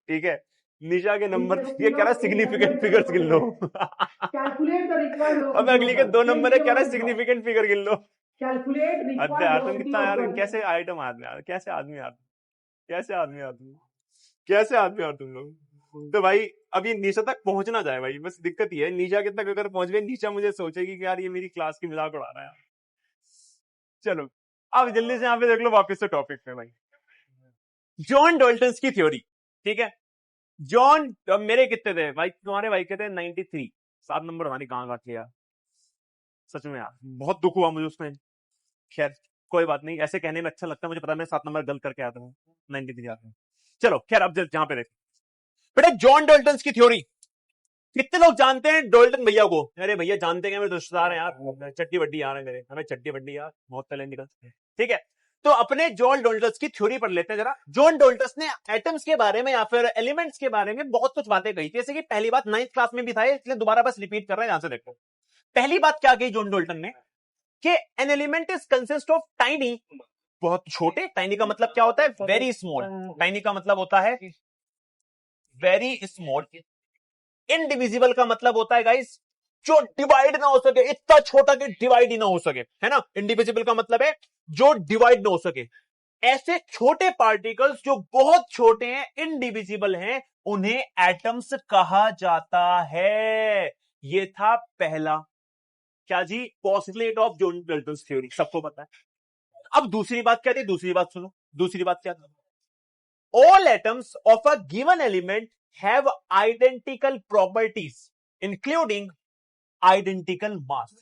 ठीक है, निशा के नंबर ये कह रहा सिग्निफिकेंट फिगर्स गिन लो। कैलकुलेट द रिक्वायर्ड अब अगली के 2 नंबर है, कह रहा सिग्निफिकेंट फिगर गिन लो। कैलकुलेट अरे यार तुम कितना यार कैसे आइटम आदमी यार, कैसे आदमी यार, कैसे आदमी यार तुम, कैसे आदमी यार तुम लोग। तो भाई अब ये निशा तक पहुंच ना जाए भाई, बस दिक्कत ये है। निशा के तक अगर पहुंच गए, निशा मुझे सोचेगी कि यार ये मेरी क्लास की मजाक उड़ा रहा है यार। चलो अब जल्दी से यहाँ पे देख लो वापस से टॉपिक पे भाई। जॉन डॉल्टन की थ्योरी, ठीक है। जॉन मेरे कितने थे भाई, तुम्हारे भाई के थे 93, 7 नंबर हमारी कहाँ काट लिया सच में यार, बहुत दुख हुआ मुझे उसमें। खैर कोई बात नहीं, ऐसे कहने में अच्छा लगता है, मुझे पता है मैं 7 नंबर गलत करके आता हूँ, 93 आता हूँ। चलो खैर अब जहाँ पे देखें बेटा, जॉन डॉल्टन की थ्योरी कितने लोग जानते हैं डॉल्टन भैया को? अरे भैया जानते हैं, मेरे रिश्तेदार हैं यार, चट्टी बड्डी यार है मेरे, हमें चट्टी बड्डी यार बहुत टैलेंट निकलते हैं, ठीक है। तो अपने जॉन डॉल्टन की थ्योरी पढ़ लेते हैं जरा। जॉन डॉल्टन ने एटम्स के बारे में या फिर एलिमेंट्स के बारे में बहुत कुछ बातें कही थी, जैसे कि पहली बात 9th क्लास में भी था, इसलिए दोबारा बस रिपीट कर रहे हैं, यहां से देखो। पहली बात क्या कही जॉन डॉल्टन ने कि N element is consist of tiny, बहुत छोटे, टाइनी का मतलब क्या होता है? Very small. टाइनी का मतलब होता है वेरी स्मॉल। इनडिविजिबल का मतलब होता है गाइस जो डिवाइड ना हो सके, इतना छोटा कि डिवाइड ही ना हो सके, है ना। इनडिविजिबल का मतलब है जो डिवाइड ना हो सके। ऐसे छोटे पार्टिकल्स जो बहुत छोटे हैं, इनडिविजिबल हैं, उन्हें एटम्स कहा जाता है। ये था पहला क्या ji, postulate of John Dalton theory, सबको पता है। अब दूसरी बात क्या थी? दूसरी बात सुनो, दूसरी बात क्या थी? All atoms of a given element have identical properties including identical mass.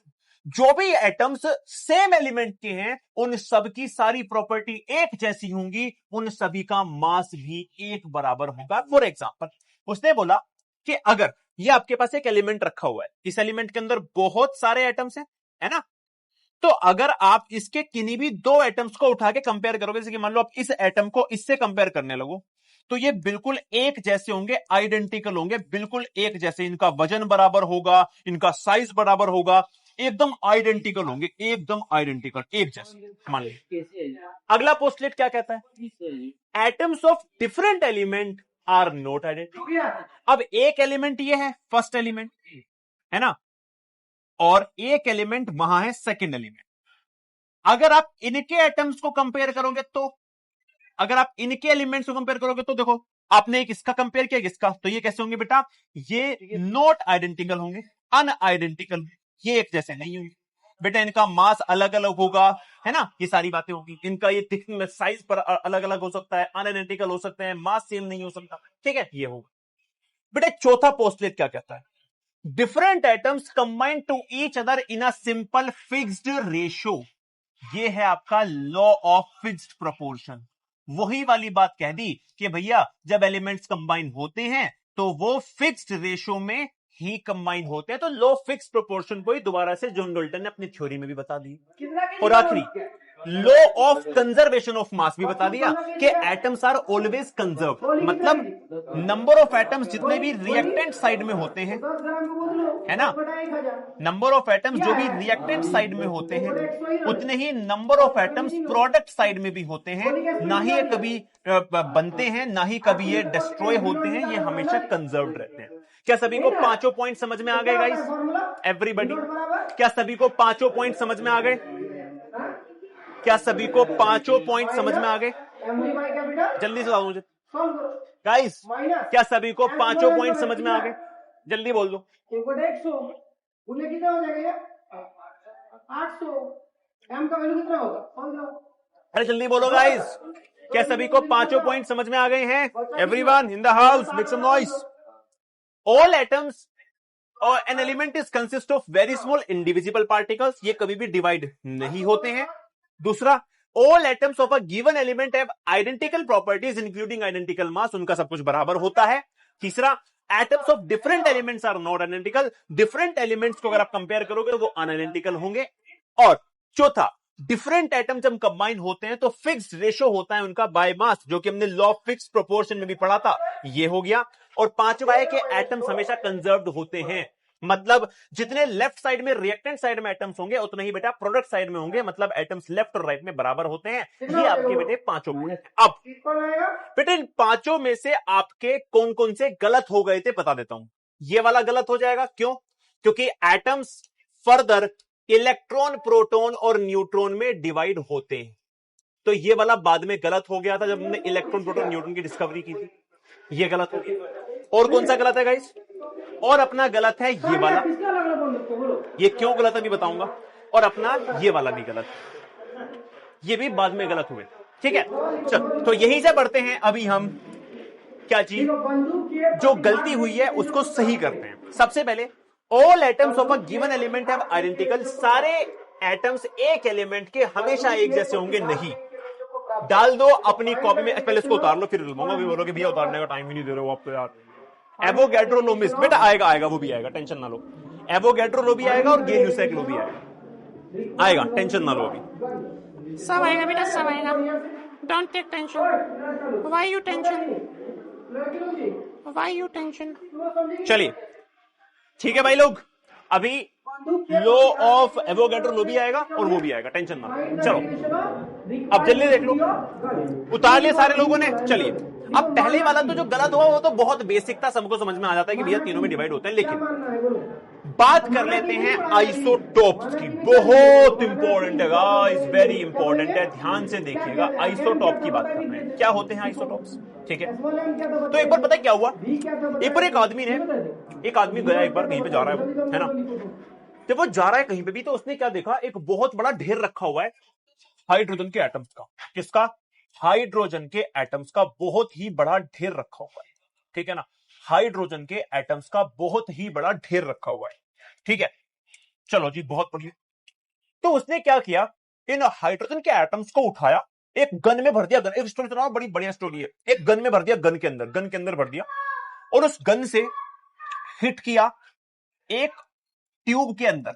जो भी एटम्स सेम एलिमेंट के हैं, उन सब की सारी प्रॉपर्टी एक जैसी होंगी, उन सभी का मास भी एक बराबर होगा। फॉर एग्जांपल उसने बोला कि अगर ये आपके पास एक एलिमेंट रखा हुआ है, इस एलिमेंट के अंदर बहुत सारे एटम्स हैं, है ना। तो अगर आप इसके किन्हीं भी 2 एटम्स को उठा के कंपेयर करोगे, जैसे कि मान लो आप इस एटम को इससे कंपेयर करने लगो, तो ये बिल्कुल एक जैसे होंगे, आइडेंटिकल होंगे, बिल्कुल एक जैसे। इनका वजन बराबर होगा, इनका साइज बराबर होगा, एकदम आइडेंटिकल होंगे, एकदम आइडेंटिकल, एक जैसे मान लीजिए। अगला पोस्टलेट क्या कहता है? Atoms of different element are not identical. अब एक एलिमेंट ये है फर्स्ट एलिमेंट, है ना, और एक एलिमेंट वहां है सेकंड एलिमेंट। अगर आप इनके एटम्स को कंपेयर करोगे, तो अगर आप इनके एलिमेंट्स को कंपेयर करोगे, तो देखो आपने एक इसका कंपेयर किया, इसका, तो ये कैसे होंगे बेटा? ये नॉट आइडेंटिकल होंगे, अनआइडेंटिकल, ये एक जैसे नहीं होंगे बेटा। इनका मास अलग अलग होगा, है ना, ये सारी बातें होंगी। इनका ये साइज पर अलग अलग हो सकता है, अनआइडेंटिकल हो सकते हैं, मास सेम नहीं हो सकता, ठीक है, ये होगा बेटा। चौथा पोस्टलेट क्या कहता है? Different atoms combine to each other in a simple fixed ratio. ये है आपका लॉ ऑफ फिक्स्ड प्रोपोर्शन। वही वाली बात कह दी कि भैया जब एलिमेंट्स कंबाइन होते हैं तो वो फिक्स्ड रेशियो में ही कंबाइन होते हैं। तो लॉ ऑफ फिक्स्ड प्रोपोर्शन को ही दोबारा से जॉन डॉल्टन ने अपनी थ्योरी में भी बता दी। और आखिरी law of conservation of mass भी बता दिया कि एटम्स आर ऑलवेज कंजर्व, मतलब नंबर ऑफ एटम्स जितने भी रिएक्टेंट साइड में होते हैं, है ना, नंबर ऑफ एटम्स जो भी रिएक्टेंट साइड में होते हैं, उतने ही number of atoms product side में भी होते हैं। ना ही ये कभी बनते हैं, ना ही कभी ये डिस्ट्रॉय होते हैं, ये हमेशा कंजर्व्ड रहते हैं। क्या सभी को पांचों पॉइंट समझ में आ गए गाइस? एवरीबॉडी, क्या सभी को पांचों पॉइंट समझ में आ गए? क्या सभी को पांचों पॉइंट समझ में आ गए? जल्दी से बताओ मुझे गाइस, क्या सभी को पांचों पॉइंट समझ में आ गए? जल्दी बोल दो। 100 उन्हें कितना हो जाएगा? 800। एम का वैल्यू कितना होगा? कौन सा? अरे जल्दी बोलो गाइस, क्या सभी को पांचों पॉइंट समझ में आ गए हैं? Everyone in the house make some noise. All atoms और an element is consist of very small indivisible particles, ये कभी भी डिवाइड नहीं होते हैं। दूसरा, all atoms of a given element have identical properties including identical mass, उनका सब कुछ बराबर होता है। तीसरा, atoms of different elements are not identical, different elements को अगर आप कंपेयर करोगे तो वो अनआइडेंटिकल होंगे। और चौथा, डिफरेंट एटम जब कंबाइन होते हैं तो फिक्स्ड रेशियो होता है उनका बाय मास, जो कि हमने लॉ ऑफ फिक्स्ड प्रोपोर्शन में भी पढ़ा था, ये हो गया। और पांचवा है कि एटम्स हमेशा कंजर्व्ड होते हैं। मतलब जितने लेफ्ट साइड में रिएक्टेंट साइड में एटम्स होंगे उतने ही बेटा प्रोडक्ट साइड में होंगे, मतलब एटम्स लेफ्ट और राइट में बराबर होते हैं। ये आपके बेटे पांचों पॉइंट। अब बेटे इन पांचों में से आपके कौन कौन से गलत हो गए थे बता देता हूं। ये वाला गलत हो जाएगा, क्यों? क्योंकि एटम्स फर्दर इलेक्ट्रॉन, प्रोटॉन और न्यूट्रॉन में डिवाइड होते हैं। तो ये वाला बाद में गलत हो गया था जब हमने इलेक्ट्रॉन, प्रोटॉन, न्यूट्रॉन की डिस्कवरी की थी। ये गलत हो गया। और कौन सा गलत है गाइस? और अपना गलत है ये वाला। ये क्यों गलत है भी बताऊंगा। और अपना ये वाला भी गलत है, ये भी बाद में गलत हुए। ठीक है, चल तो यहीं से बढ़ते हैं अभी हम क्या चीज जो गलती हुई है उसको सही करते हैं। सबसे पहले all atoms of a given element have identical. सारे एटम्स एक एलिमेंट के हमेशा एक जैसे होंगे नहीं। डाल दो अपनी कॉपी में, पहले इसको उतार लो फिर लूंगा। भी बोलो कि भैया उतारने का टाइम ही नहीं दे रहे हो आप तो यार। एवोगैड्रो लो मिस, बेटा आएगा आएगा, वो भी आएगा, टेंशन ना लो। एवोगैड्रो लो भी आएगा और गेल-ल्यूसैक लो भी आएगा, आएगा, टेंशन ना लो। अभी सब आएगा बेटा, सब आएगा। Don't take tension. Why you tension? Why you tension? चलिए ठीक है भाई लोग, अभी लो ऑफ एवोगैड्रो लो भी आएगा और वो भी आएगा, टेंशन ना लो। चलो अब जल्दी देख लो, उतार लिए सारे लोगों ने। चलिए अब पहले वाला तो जो गलत हुआ वो तो बहुत बेसिक था, सबको समझ में आ जाता है कि भैया तीनों में डिवाइड होते हैं। लेकिन बात कर लेते हैं आइसोटोप्स की। बहुत इंपॉर्टेंट है गाइस, वेरी इंपॉर्टेंट है, ध्यान से देखिएगा। आइसोटोप की बात कर रहे हैं, क्या होते हैं आइसोटोप्स। ठीक है, तो एक बार पता है क्या हुआ। एक बार एक आदमी गया, एक बार कहीं पे जा रहा है ना, जब वो जा रहा है कहीं पे भी तो उसने क्या देखा, एक बहुत बड़ा ढेर रखा हुआ है हाइड्रोजन के एटम्स का। किसका? हाइड्रोजन के एटम्स का बहुत ही बड़ा ढेर रखा हुआ है। ठीक है ना, हाइड्रोजन के एटम्स का बहुत ही बड़ा ढेर रखा हुआ है। ठीक है, चलो जी बहुत बढ़िया। तो उसने क्या किया, इन हाइड्रोजन के एटम्स को उठाया, एक गन में भर दिया। गन, एक स्टोरी सुनाओ, बड़ी बढ़िया स्टोरी है। एक गन में भर दिया, गन के अंदर भर दिया, और उस गन से हिट किया एक ट्यूब के अंदर।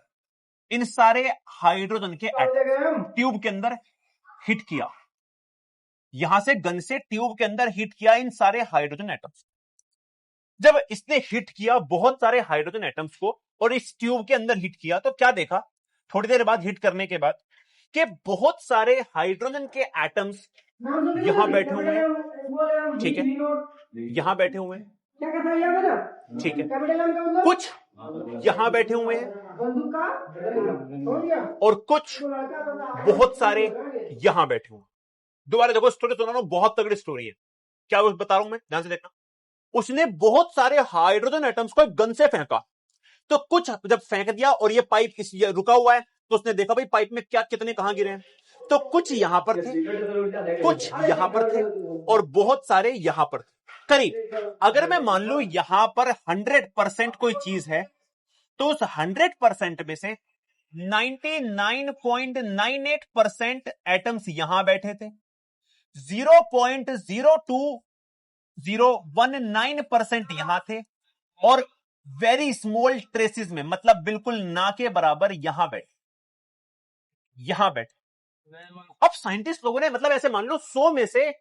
इन सारे हाइड्रोजन के एटम ट्यूब के अंदर हिट किया, यहां से गन से ट्यूब के अंदर हिट किया इन सारे हाइड्रोजन एटम्स। जब इसने हिट किया बहुत सारे हाइड्रोजन एटम्स को और इस ट्यूब के अंदर हिट किया, तो क्या देखा थोड़ी देर बाद, हिट करने के बाद, कि बहुत सारे हाइड्रोजन के एटम्स यहां बैठे हुए हैं। ठीक है, यहां बैठे हुए हैं। ठीक है, कुछ यहां बैठे हुए हैं और कुछ बहुत सारे यहां बैठे हुए हैं। दोबारा देखो, स्टोरी सुना रहा हूं, बहुत तगड़ी स्टोरी है। क्या बता रहा हूं मैं, ध्यान से देखना। उसने बहुत सारे हाइड्रोजन एटम्स को एक गन से फेंका, तो कुछ जब फेंक दिया और ये पाइप रुका हुआ है, तो उसने देखा भाई पाइप में क्या कितने कहां गिरे हैं। तो कुछ यहां पर थे, कुछ यहां पर थे और बहुत सारे यहां पर थे। करीब अगर मैं मान लू यहां पर 100% कोई चीज है, तो उस 100% में से 99.98% एटम्स यहां बैठे थे, 0.02019% यहां थे, और वेरी स्मॉल ट्रेसेस में, मतलब बिल्कुल ना के बराबर यहां बैठे। अब साइंटिस्ट लोगों ने, मतलब ऐसे मान लो 100 में से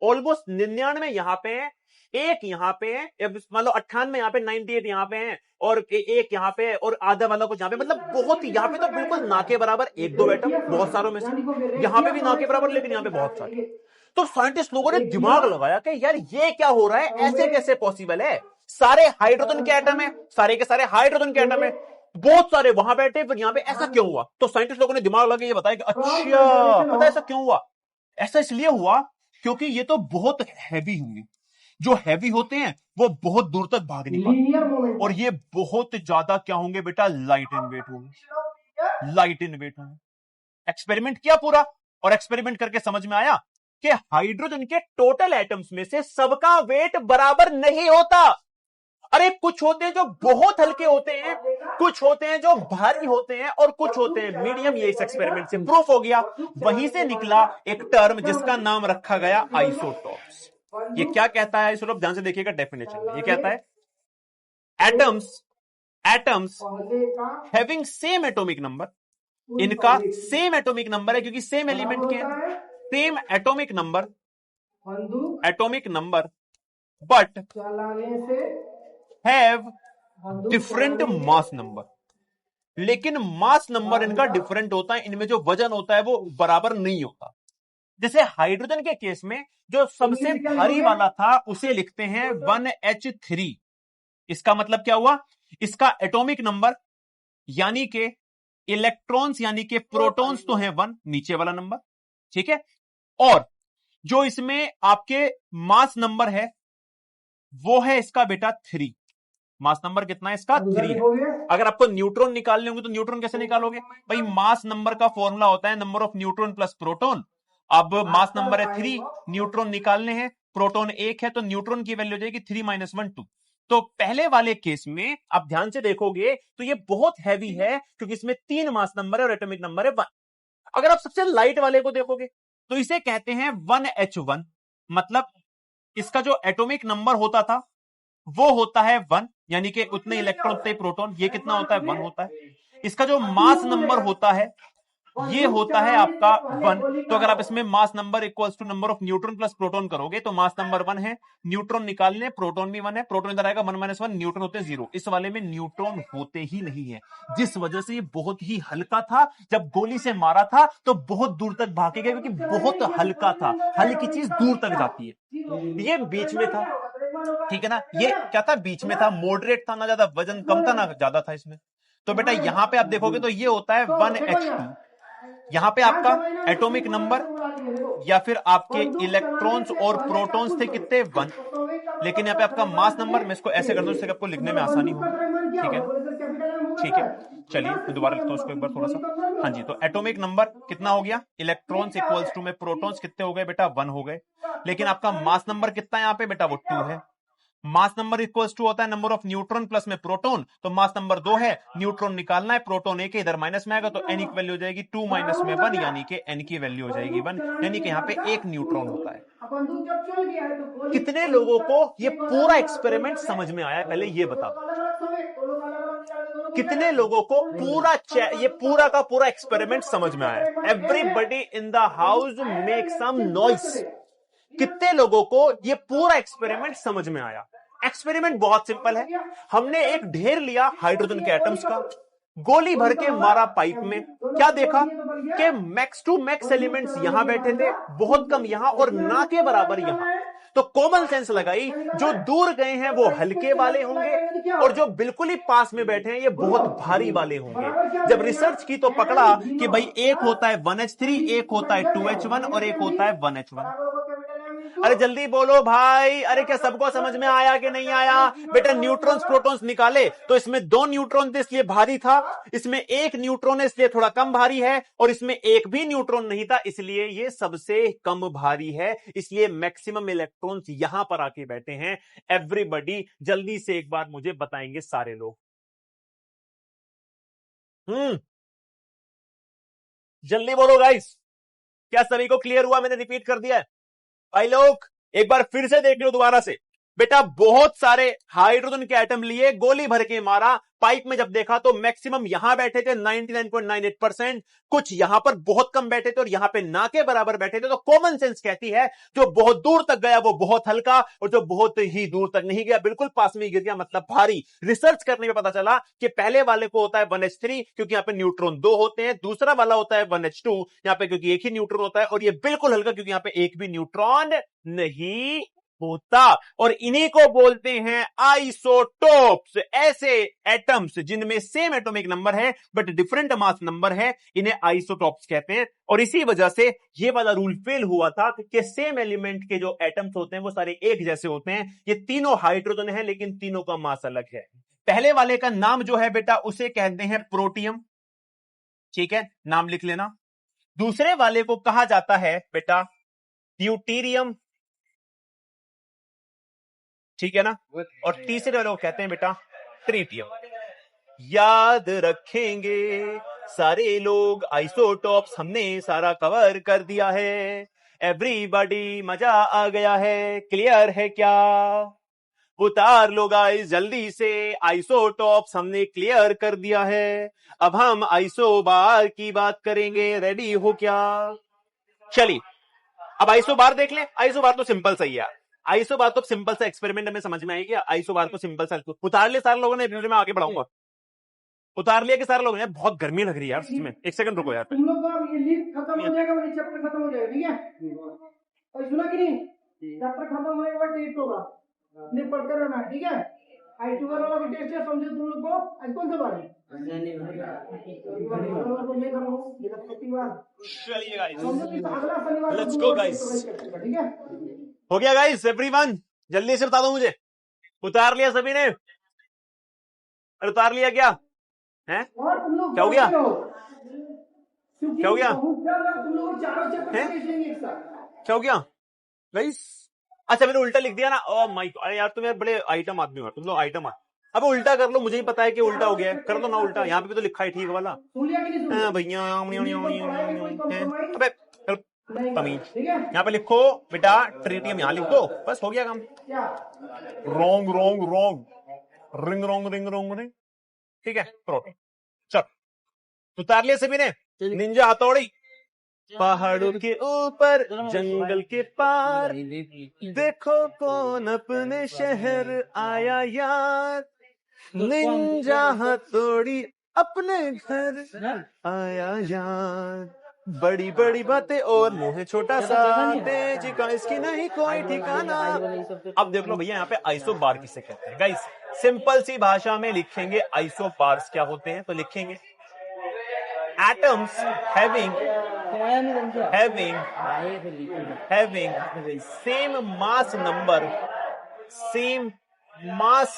ऑलमोस्ट 99 यहां पे है, एक यहां पे है, मान लो 98 यहां पे, 98 यहां पे है, और एक यहां पे है, और आधा वाला कुछ यहां पे, मतलब बहुत यहां पे तो बिल्कुल ना के बराबर एक दो एटम बहुत सारों में से, यहां पे भी ना के बराबर, लेकिन यहां पे बहुत सारे। तो साइंटिस्ट लोगों ने दिमाग लगाया कि यार ये क्या हो रहा है, ऐसे कैसे पॉसिबल है। सारे हाइड्रोजन के एटम है, सारे के सारे हाइड्रोजन के एटम है, बहुत सारे वहां बैठे, फिर यहां पे ऐसा क्यों हुआ। तो साइंटिस्ट लोगों ने दिमाग लगा ये बताया कि अच्छा पता है ऐसा क्यों हुआ। ऐसा इसलिए हुआ क्योंकि ये तो बहुत हैवी होंगे, जो हैवी होते हैं वो बहुत दूर तक भाग नहीं पाते, और ये बहुत ज्यादा क्या होंगे बेटा, लाइट इन वेट होंगे, लाइट इन वेट होंगे। एक्सपेरिमेंट किया पूरा, और एक्सपेरिमेंट करके समझ में आया कि हाइड्रोजन के टोटल एटम्स में से सबका वेट बराबर नहीं होता। अरे कुछ होते हैं जो बहुत हल्के होते हैं, कुछ होते हैं जो भारी होते हैं, और कुछ होते हैं मीडियम। ये इस एक्सपेरिमेंट से प्रूफ हो गया। वहीं से निकला एक टर्म जिसका नाम रखा गया आइसोटोप्स। ये क्या कहता है आइसोटोप, ध्यान से देखिएगा डेफिनेशन में। ये कहता है atoms having same atomic number, इनका सेम एटॉमिक नंबर है क्योंकि सेम एलिमेंट के हैं, same atomic number, but have different mass number, लेकिन मास नंबर इनका डिफरेंट होता है, इनमें जो वजन होता है वो बराबर नहीं होता। जैसे हाइड्रोजन के केस में जो सबसे भारी वाला था उसे लिखते हैं 1H3। इसका मतलब क्या हुआ, इसका एटॉमिक नंबर यानी कि इलेक्ट्रॉन्स यानी कि प्रोटॉन्स तो हैं 1, नीचे वाला नंबर, ठीक है, और जो इसमें आपके मास नंबर है वो है इसका बेटा 3। मास नंबर कितना है इसका, 3 है। अगर आपको न्यूट्रॉन निकालने होंगे तो न्यूट्रॉन कैसे निकालोगे भाई, मास नंबर का फॉर्मूला होता है number of neutron plus proton. अब मास नंबर है 3, न्यूट्रॉन निकालने हैं, प्रोटॉन 1 है, तो न्यूट्रॉन की वैल्यू हो जाएगी 3 - 1 2। तो पहले वाले केस में आप ध्यान से देखोगे तो ये बहुत हैवी है क्योंकि इसमें 3 मास नंबर है और एटॉमिक नंबर है 1। अगर आप सबसे लाइट वाले को देखोगे तो इसे कहते हैं 1H1, मतलब इसका जो एटॉमिक नंबर होता था वो होता है 1, यानी कि उतने इलेक्ट्रॉन उतने प्रोटॉन, ये कितना होता है 1 होता है। इसका जो मास नंबर होता है ये होता है आपका 1। तो अगर आप इसमें mass number equals to number of neutron plus proton करोगे तो मास नंबर 1 है, न्यूट्रॉन निकालने, प्रोटॉन भी 1 है, प्रोटॉन इधर आएगा 1 - 1, न्यूट्रॉन होते 0। इस वाले में न्यूट्रॉन होते ही नहीं है, जिस वजह से ये बहुत ही हल्का था। जब गोली से मारा था तो बहुत दूर तक भागेगा क्योंकि बहुत हल्का था, हल्की चीज दूर तक जाती है। ये बीच में था, ठीक है ना, ये क्या था, बीच में था, मॉडरेट था, ना ज्यादा वजन कम था ना ज्यादा था इसमें। तो बेटा यहां पे आप देखोगे तो ये होता है 1H2। यहां पे आपका एटॉमिक नंबर या फिर आपके इलेक्ट्रॉन्स और प्रोटॉन्स थे कितने 1, लेकिन यहां पे आपका मास नंबर, मैं इसको ऐसे कर दूं जिससे आपको लिखने में आसानी हो, ठीक है, ठीक है। चलिए मैं दोबारा लिखता हूं इसको एक बार थोड़ा सा। हाँ जी, तो एटॉमिक नंबर कितना हो गया, इलेक्ट्रॉन्स इक्वल्स टू में प्रोटॉन्स कितने हो गए बेटा 1 हो गए, लेकिन आपका मास नंबर कितना है यहां पे बेटा, वो 2 है। मास नंबर इक्वल्स टू होता है नंबर ऑफ न्यूट्रॉन प्लस में प्रोटॉन, तो मास नंबर 2 है, न्यूट्रॉन निकालना है, प्रोटॉन 1 है, इधर माइनस में आएगा तो n की वैल्यू हो जाएगी 2 - में 1, यानी कि n की वैल्यू हो जाएगी 1, यानी कि यहां पे 1 न्यूट्रॉन होता है। कितने लोगों को ये पूरा एक्सपेरिमेंट समझ में आया, पहले ये बता दो, कितने लोगों को ये पूरा का पूरा एक्सपेरिमेंट समझ में आया। Everybody in the house make some noise. कितने लोगों को ये पूरा एक्सपेरिमेंट समझ में आया। एक्सपेरिमेंट बहुत सिंपल है, हमने एक ढेर लिया हाइड्रोजन के एटम्स का, गोली भर के मारा पाइप में, क्या देखा कि मैक्स टू मैक्स एलिमेंट्स यहां बैठे थे, बहुत कम यहां और ना के बराबर यहां। तो कॉमन सेंस लगाई, जो दूर गए हैं वो हल्के वाले होंगे और जो बिल्कुल ही पास में बैठे हैं ये बहुत भारी वाले होंगे। जब रिसर्च की तो पकड़ा कि भाई एक होता है 1H3, एक होता है 2H1 और एक होता है 1H1। अरे जल्दी बोलो भाई, अरे क्या सबको समझ में आया कि नहीं आया बेटा। न्यूट्रॉन्स प्रोटॉन्स निकाले तो इसमें 2 न्यूट्रॉन थे इसलिए भारी था, इसमें 1 न्यूट्रॉन है इसलिए थोड़ा कम भारी है, और इसमें 1 भी न्यूट्रॉन नहीं था इसलिए ये सबसे कम भारी है। इसलिए मैक्सिमम इलेक्ट्रॉन्स यहां पर आके बैठे हैं। एवरीबॉडी जल्दी से एक बार मुझे बताएंगे सारे लोग, जल्दी बोलो गाइस, क्या सभी को क्लियर हुआ? मैंने रिपीट कर दिया है भाई लोग, एक बार फिर से देख लो दोबारा से। बेटा बहुत सारे हाइड्रोजन के एटम लिए, गोली भर के मारा, पाइप में जब देखा तो मैक्सिमम यहां बैठे थे 99.98%, कुछ यहां पर बहुत कम बैठे थे और यहां पे ना के बराबर बैठे थे। तो कॉमन सेंस कहती है जो बहुत दूर तक गया वो बहुत हल्का, और जो बहुत ही दूर तक नहीं गया बिल्कुल पास में ही गिर गया मतलब भारी। रिसर्च करने में पता चला कि पहले वाले को होता है 1H3 क्योंकि यहां पे न्यूट्रॉन 2 होते हैं, दूसरा वाला होता है 1H2 यहां पे क्योंकि एक ही न्यूट्रॉन होता है, और ये बिल्कुल हल्का क्योंकि यहां पे एक भी न्यूट्रॉन नहीं होता। और इन्हीं को बोलते हैं आइसोटोप्स। ऐसे एटम्स जिनमें सेम एटॉमिक नंबर है बट डिफरेंट मास नंबर है, इन्हें आइसोटोप्स कहते हैं। और इसी वजह से ये वाला रूल फेल हुआ था कि सेम एलिमेंट के जो एटम्स होते हैं वो सारे एक जैसे होते हैं। ये तीनों हाइड्रोजन है लेकिन तीनों का मास अलग है। पहले वाले का नाम जो है बेटा उसे कहते हैं प्रोटियम, ठीक है, नाम लिख लेना। दूसरे वाले को कहा जाता है बेटा ड्यूटेरियम, ठीक है ना, और तीसरे वाले को कहते हैं बेटा ट्रिटियम। याद रखेंगे सारे लोग, आइसोटॉप्स हमने सारा कवर कर दिया है। एवरीबॉडी मजा आ गया है, क्लियर है क्या? उतार लो गाइस जल्दी से, आइसोटॉप्स हमने क्लियर कर दिया है। अब हम आइसोबार की बात करेंगे, रेडी हो क्या? चलिए अब आइसोबार देख ले। आइसोबार तो सिंपल सही है, आइसो बार तो सिंपल सा एक्सपेरिमेंट हमें समझ में आएगी। आइसो बार को सिंपल सा उतार लिया सारे लोगों ने, फिर मैं आगे बढ़ाऊंगा। उतार लिया कि सारे लोग, बहुत गर्मी लग रही है यार सच में। एक सेकंड रुको यार। तुम लोग का ये लीड खत्म हो जाएगा, वही चैप्टर खत्म हो जाएगा, ठीक है? और सुना कि नहीं, चैप्टर खत्म होने के बाद टेस्ट होगा, नहीं पढ़ते रहना, ठीक है? I2 वाला भी टेस्ट है, समझे तुम लोग को? आज कौन सा बार है? चलिए गाइस, लेट्स गो गाइस। ठीक है? हो गया गाइस एवरीवन? जल्दी से बता दो मुझे, उतार लिया सभी ने? अरे उतार लिया क्या है? और तुम लोग क्या हो गया? क्योंकि क्या हो गया? तुम लोग चारों चैप्टर हैं? टेस्ट लेंगे एक साथ। क्या हो गया गाइस? अच्छा मैंने उल्टा लिख दिया ना। ओह माय गॉड, अरे यार तुम यार बड़े आइटम आदमी हो तुम लोग, आइटम। अब उल्टा कर लो, मुझे ही पता है कि उल्टा हो गया है, कर दो ना उल्टा। यहाँ पे भी तो लिखा है ठीक वाला। सुन लिया कि नहीं सुन लिया? भैया अबे तमीज, ठीक है? यहाँ पे लिखो बेटा ट्रीटियम, यहाँ लिख दो, बस हो गया काम। क्या? Wrong wrong wrong, ring wrong ring wrong ring, ठीक है? प्रोटीन। चल उतार लिया सभी ने? निंजा हथौड़ी। पहाड़ों के ऊपर जंगल के पार, देखो कौन अपने शहर आया यार। निंजा हथौड़ी अपने घर आया यार। बड़ी बड़ी बातें और मुंह छोटा सा, तेज का इसकी नहीं कोई ठिकाना। अब देख लो भैया, यहाँ पे आइसो बार किसे कहते हैं गाइस? सिंपल सी भाषा में लिखेंगे आइसो बार्स क्या होते हैं, तो लिखेंगे atoms having same mass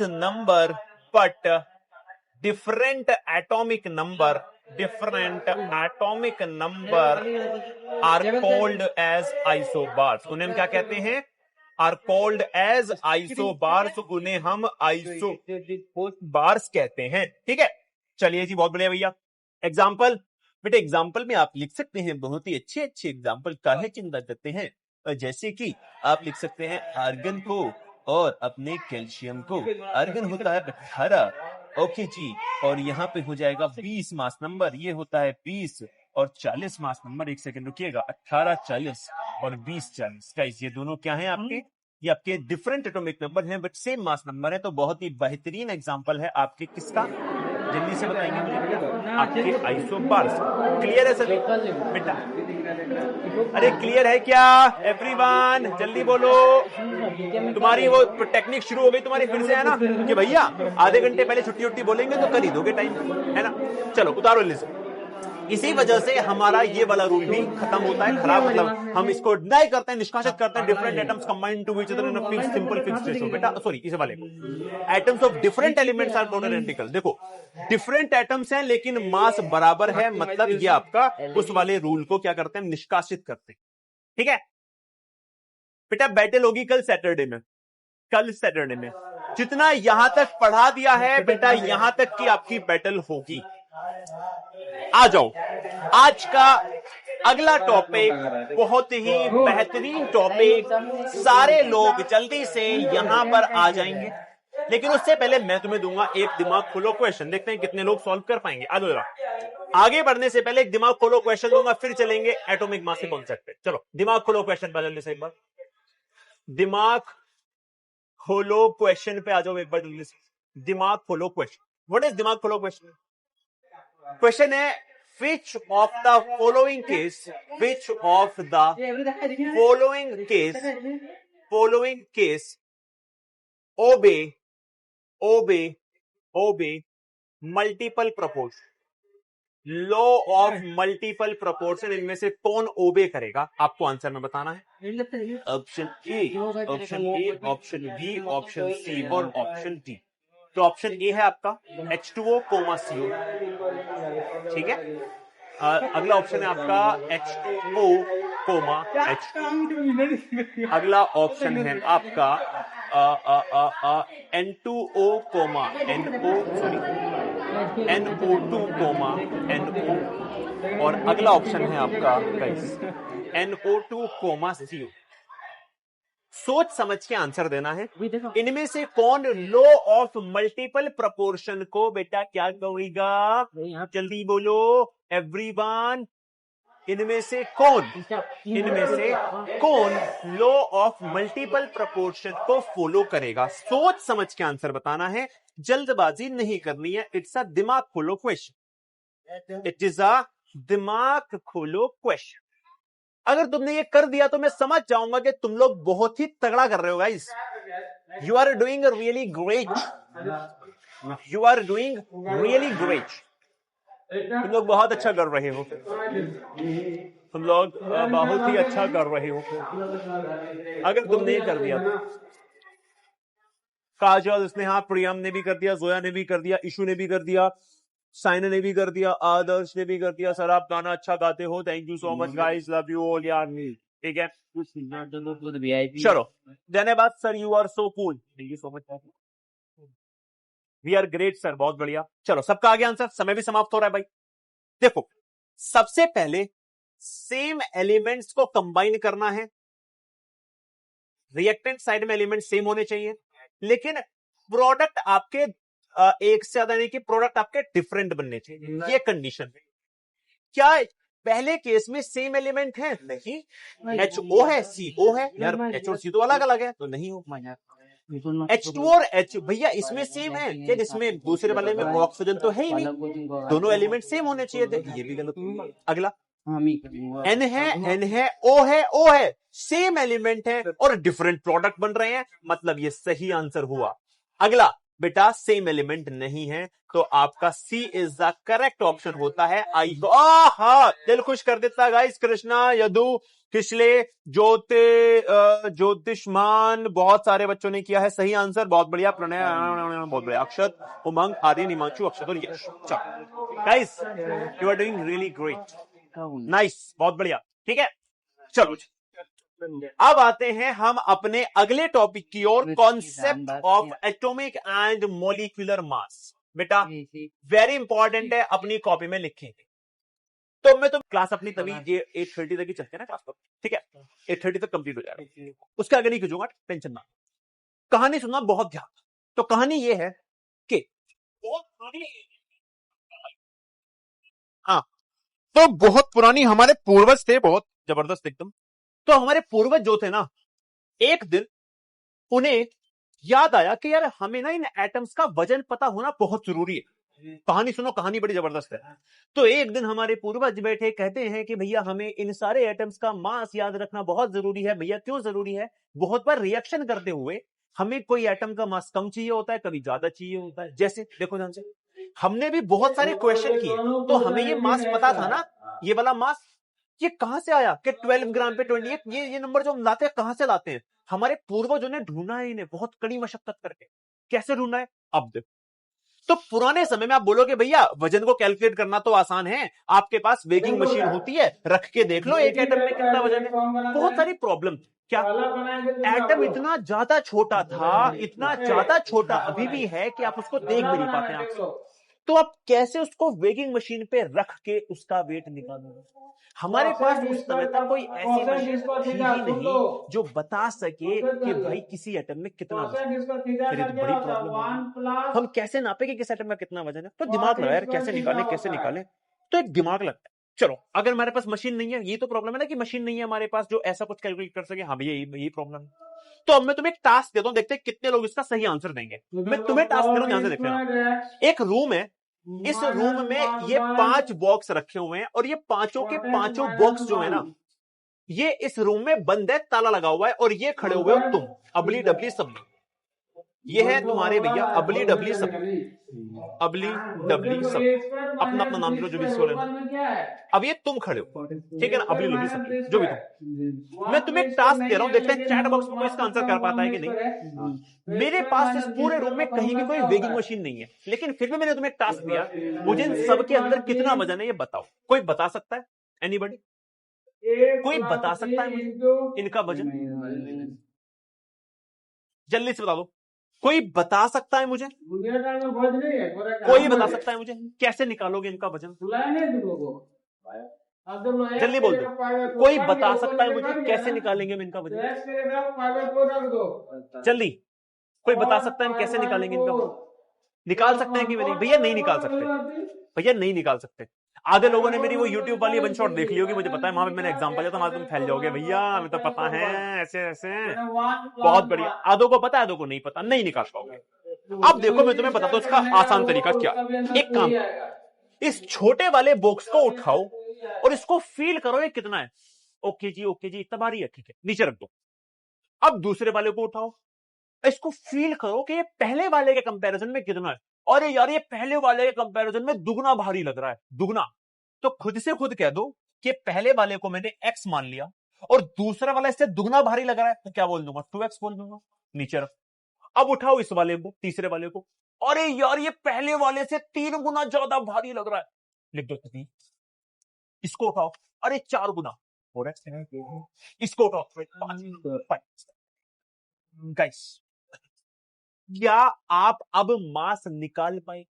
number but different atomic number are called as isobars। उन्हें हम क्या कहते हैं? are called as isobars। उन्हें हम isobars कहते हैं, ठीक है? चलिए जी, बहुत बढ़िया भैया। एग्जाम्पल बेटे, एग्जाम्पल में आप लिख सकते हैं, बहुत ही अच्छे अच्छे एग्जाम्पल काहे चिंता करते हैं। जैसे कि आप लिख सकते हैं आर्गन को और अपने कैल्शियम को। आर्गन होता है 18, ओके जी, और यहाँ पे हो जाएगा 20 मास नंबर। ये होता है 20 और 40 मास नंबर। एक सेकंड रुकिएगा, 18 40 और 20 40। गाइस ये दोनों क्या हैं आपके? ये आपके डिफरेंट एटॉमिक नंबर हैं बट सेम मास नंबर है। तो बहुत ही बेहतरीन एग्जांपल है आपके किसका? जल्दी से बताएंगे मुझे, आपके आइसोबार्स। क्लियर है सभी बेटा? अरे क्लियर है क्या एवरीवन? जल्दी बोलो। तुम्हारी वो टेक्निक शुरू हो गई तुम्हारी फिर से, है ना? कि भैया आधे घंटे पहले छुट्टी उट्टी बोलेंगे तो कर ही दोगे टाइम, है ना? चलो उतारो लिस्ट। इसी वजह से हमारा ये वाला रूल भी खत्म होता है, खराब। मतलब हम इसको डिनाई करते हैं, निष्कासित करते हैं। Different atoms combined to each other in a fixed simple fixed ratio. बेटा सॉरी, इस वाले atoms of different elements are not identical. देखो डिफरेंट एटम्स हैं लेकिन मास बराबर है, मतलब ये आपका उस वाले रूल को क्या करते हैं? निष्कासित करते हैं, ठीक है? बेटा बैटल होगी कल सैटरडे में, कल सैटरडे में जितना यहां तक पढ़ा दिया है बेटा, यहां तक की आपकी बैटल होगी। आ जाओ, आज का अगला टॉपिक बहुत ही बेहतरीन टॉपिक। सारे लोग जल्दी से यहां पर आ जाएंगे, लेकिन उससे पहले मैं तुम्हें दूंगा एक दिमाग खोलो क्वेश्चन। देखते हैं कितने लोग सॉल्व कर पाएंगे। आ जाओ, आगे बढ़ने से पहले एक दिमाग खोलो क्वेश्चन दूंगा, फिर चलेंगे एटॉमिक मास के कॉन्सेप्ट पे। चलो दिमाग खोलो क्वेश्चन पे जल्दी से एक बार। दिमाग खोलो क्वेश्चन पे आ जाओ एक बार जल्दी से। दिमाग खोलो क्वेश्चन। व्हाट इज दिमाग खोलो क्वेश्चन? क्वेश्चन है which of the following case obey multiple proportion, law of multiple proportion. इनमें से कौन ओबे करेगा आपको आंसर में बताना है। Option A, option A, option B, option C और ऑप्शन डी। तो ऑप्शन ए है आपका H2O, CO, ठीक है? अगला ऑप्शन है आपका H2O, H2। अगला ऑप्शन है आपका N2O, NO2, NO। और अगला ऑप्शन है आपका NO2, CO। सोच समझ के आंसर देना है। इनमें से कौन लॉ ऑफ मल्टीपल प्रोपोर्शन को बेटा क्या करेगा? जल्दी बोलो एवरीवन। इनमें से कौन लॉ ऑफ मल्टीपल प्रोपोर्शन को फॉलो करेगा? सोच समझ के आंसर बताना है, जल्दबाजी नहीं करनी है। इट्स अ दिमाग खोलो क्वेश्चन, इट इज अ दिमाग खोलो क्वेश्चन। अगर तुमने ये कर दिया तो मैं समझ जाऊंगा कि तुम लोग बहुत ही तगड़ा कर रहे हो guys. You are doing really great, you are doing really great. तुम लोग बहुत अच्छा कर रहे हो, तुम लोग बहुत ही अच्छा कर रहे हो। अगर तुमने ये कर दिया तो काजल, स्नेहा, प्रियम ने भी कर दिया, जोया ने भी कर दिया, इशू ने भी कर दिया, साइना ने भी कर दिया, आदर्श ने भी कर दिया। सर आप गाना अच्छा गाते हो, thank you so much guys, love you all यार। ठीक है, चलो धन्यवाद sir, you are so cool, thank you so much, we are great sir, बहुत बढ़िया। चलो सबका आ गया आंसर, समय भी समाप्त हो रहा है भाई। देखो सबसे पहले सेम एलिमेंट्स को कंबाइन करना है, रिएक्टेंट साइड में एलिमेंट सेम होने चाहिए, लेकिन प्रोडक्ट आपके एक से ज्यादा नहीं कि प्रोडक्ट आपके डिफरेंट बनने चाहिए, ये कंडीशन है। क्या पहले केस में सेम एलिमेंट है? नहीं, HO है, CO है यार, H और C तो अलग अलग है, तो नहीं हो। H2 और H भैया इसमें सेम है क्या? इसमें दूसरे वाले में ऑक्सीजन तो है ही नहीं, दोनों एलिमेंट सेम होने चाहिए थे, ये भी गलत। अगला N है, O है, सेम एलिमेंट है और डिफरेंट प्रोडक्ट बन रहे हैं, मतलब ये सही आंसर हुआ। अगला बेटा सेम एलिमेंट नहीं है, तो आपका C is the correct option होता है। आई दिल खुश कर देता गाइस। कृष्णा, यदु, किशले, ज्योतिषमान, बहुत सारे बच्चों ने किया है सही आंसर, बहुत बढ़िया। प्रणय, बहुत बढ़िया। अक्षत, उमंग, आर्यन, हिमांशु, अक्षत और यश। चलो guys, you are doing really great, nice, बहुत बढ़िया। ठीक है, चलो अब आते हैं हम अपने अगले टॉपिक की ओर, concept of atomic and molecular mass. बेटा वेरी इंपॉर्टेंट है, अपनी कॉपी में लिखेंगे। तो मैं तो क्लास अपनी तभी 8:30 तक ही चलते हैं ना क्लास पर, ठीक है, 8:30 तक कंप्लीट हो जाएगा, उसके आगे नहीं खींचूंगा, टेंशन ना। कहानी सुनना बहुत ध्यान। तो कहानी ये है कि हाँ, तो बहुत पुरानी हमारे पूर्वज थे, बहुत जबरदस्त एकदम। तो हमारे पूर्वज जो थे ना, एक दिन उन्हें याद आया कि यार हमें ना इन एटम्स का वजन पता होना बहुत जरूरी है। कहानी सुनो, कहानी बड़ी जबरदस्त है। तो एक दिन हमारे पूर्वज बैठे, कहते हैं कि भैया हमें इन सारे एटम्स का मास याद रखना बहुत जरूरी है। भैया क्यों जरूरी है? बहुत बार रिएक्शन करते हुए हमें कोई एटम का मास कम चाहिए होता है, कभी ज्यादा चाहिए होता है। जैसे देखो ध्यान से, हमने भी बहुत सारे क्वेश्चन किए, तो हमें ये मास पता था ना, ये वाला मास ये कहां से आया कि 12 ग्राम पे 28, ये नंबर जो हम लाते हैं कहां से लाते हैं? हमारे पूर्वजों ने ढूंढा है इन्हें बहुत कड़ी मशक्कत करके। कैसे ढूंढना है अब देखो। तो पुराने समय में आप बोलोगे भैया वजन को कैलकुलेट करना तो आसान है, आपके पास वेगिंग मशीन होती है, रख के देख लो एक एटम में कितना वजन है। बहुत सारी प्रॉब्लम, क्या एटम इतना ज्यादा छोटा था, इतना ज्यादा छोटा अभी भी है कि आप उसको देख भी नहीं पाते हैं। तो आप कैसे उसको वेगिंग मशीन पे रख के उसका वेट निकालोगे? हमारे पास उस समय तक कोई ऐसी मशीन थी ही नहीं जो बता सके कि भाई किसी एटम में कितना वजन है। फिर ये तो बड़ी प्रॉब्लम है, हम कैसे नापे कि किस एटम में कितना वजन है? तो दिमाग लगा यार, कैसे निकालें। तो एक दिमाग लगता है। चलो अगर हमारे पास मशीन नहीं है, ये तो प्रॉब्लम है ना कि मशीन नहीं है हमारे पास जो ऐसा कुछ कैलकुलेट कर सके। हाँ भैया यही प्रॉब्लम है। तो अब मैं तुम्हें एक टास्क देता हूं, देखते हैं कितने लोग इसका सही आंसर देंगे। मैं तुम्हें टास्क दे रहा हूं, ध्यान से देख लेना। एक रूम है, इस रूम में ये 5 बॉक्स रखे हुए हैं और ये पांचों के पांचों बॉक्स जो है ना, ये इस रूम में बंद है, ताला लगा हुआ है, और ये खड़े हुए हो तुम, अबली डबली सबली। ये है तुम्हारे भैया अबली डबली सबली, अबली डबली सबली, अपना अपना नाम लो जो भी इसको लेना। अब ये तुम खड़े हो, ठीक है ना, अबली डबली सबली जो भी तुम। मैं तुम्हें एक टास्क दे रहा हूं, देखते हैं चैट बॉक्स में कोई इसका आंसर कर पाता है कि नहीं। मेरे पास इस पूरे रूम में कहीं भी कोई वेगिंग मशीन नहीं है, लेकिन फिर भी मैंने तुम्हें एक टास्क दिया, मुझे इन सबके अंदर कितना वजन है ये बताओ। कोई बता सकता है? एनीबॉडी? कोई बता सकता है मुझे इनका वजन? जल्दी से बता दो, कोई बता सकता है मुझे? कोई बता सकता है मुझे? कैसे निकालोगे इनका वजन? जल्दी बोल दो, कोई बता सकता है मुझे कैसे निकालेंगे हम इनका वजन? जल्दी, कोई बता सकता है हम कैसे निकालेंगे इनका वजन? निकाल सकते हैं कि नहीं? भैया नहीं निकाल सकते, भैया नहीं निकाल सकते। आधे लोगों ने मेरी वो यूट्यूब वाली वन शॉट देख ली होगी, मुझे पता है, वहां पे मैंने एग्जांपल दिया था, वहां तुम फैल जाओगे भैया, हमें तो पता है ऐसे ऐसे। बहुत बढ़िया। आधों को पता है, आधों को नहीं पता, नहीं निकाल पाओगे। अब देखो मैं तुम्हें बताता हूं इसका आसान तरीका क्या। एक काम, इस छोटे वाले बॉक्स को उठाओ और इसको फील करो ये कितना है। ओके जी इतना भारी है, ठीक है, नीचे रख दो। अब दूसरे वाले को उठाओ, इसको फील करो कि ये पहले वाले के कंपैरिजन में कितना है। अरे यार ये पहले वाले के कंपैरिजन में दुगना भारी लग रहा है, दुगना। तो खुद से खुद कह दो कि पहले वाले को मैंने x मान लिया और दूसरा वाला इससे दुगना भारी लग रहा है, तो क्या बोल दूंगा, 2x बोल दूंगा। नीचे रख। अब उठाओ इस वाले को, तीसरे वाले को, अरे यार ये पहले वाले से 3 गुना ज्यादा भारी लग रहा है, लिख दो 3। इसको उठाओ, अरे 4 गुना हो रहा है। इसको उठाओ 5। गाइस, क्या आप अब मास निकाल पाए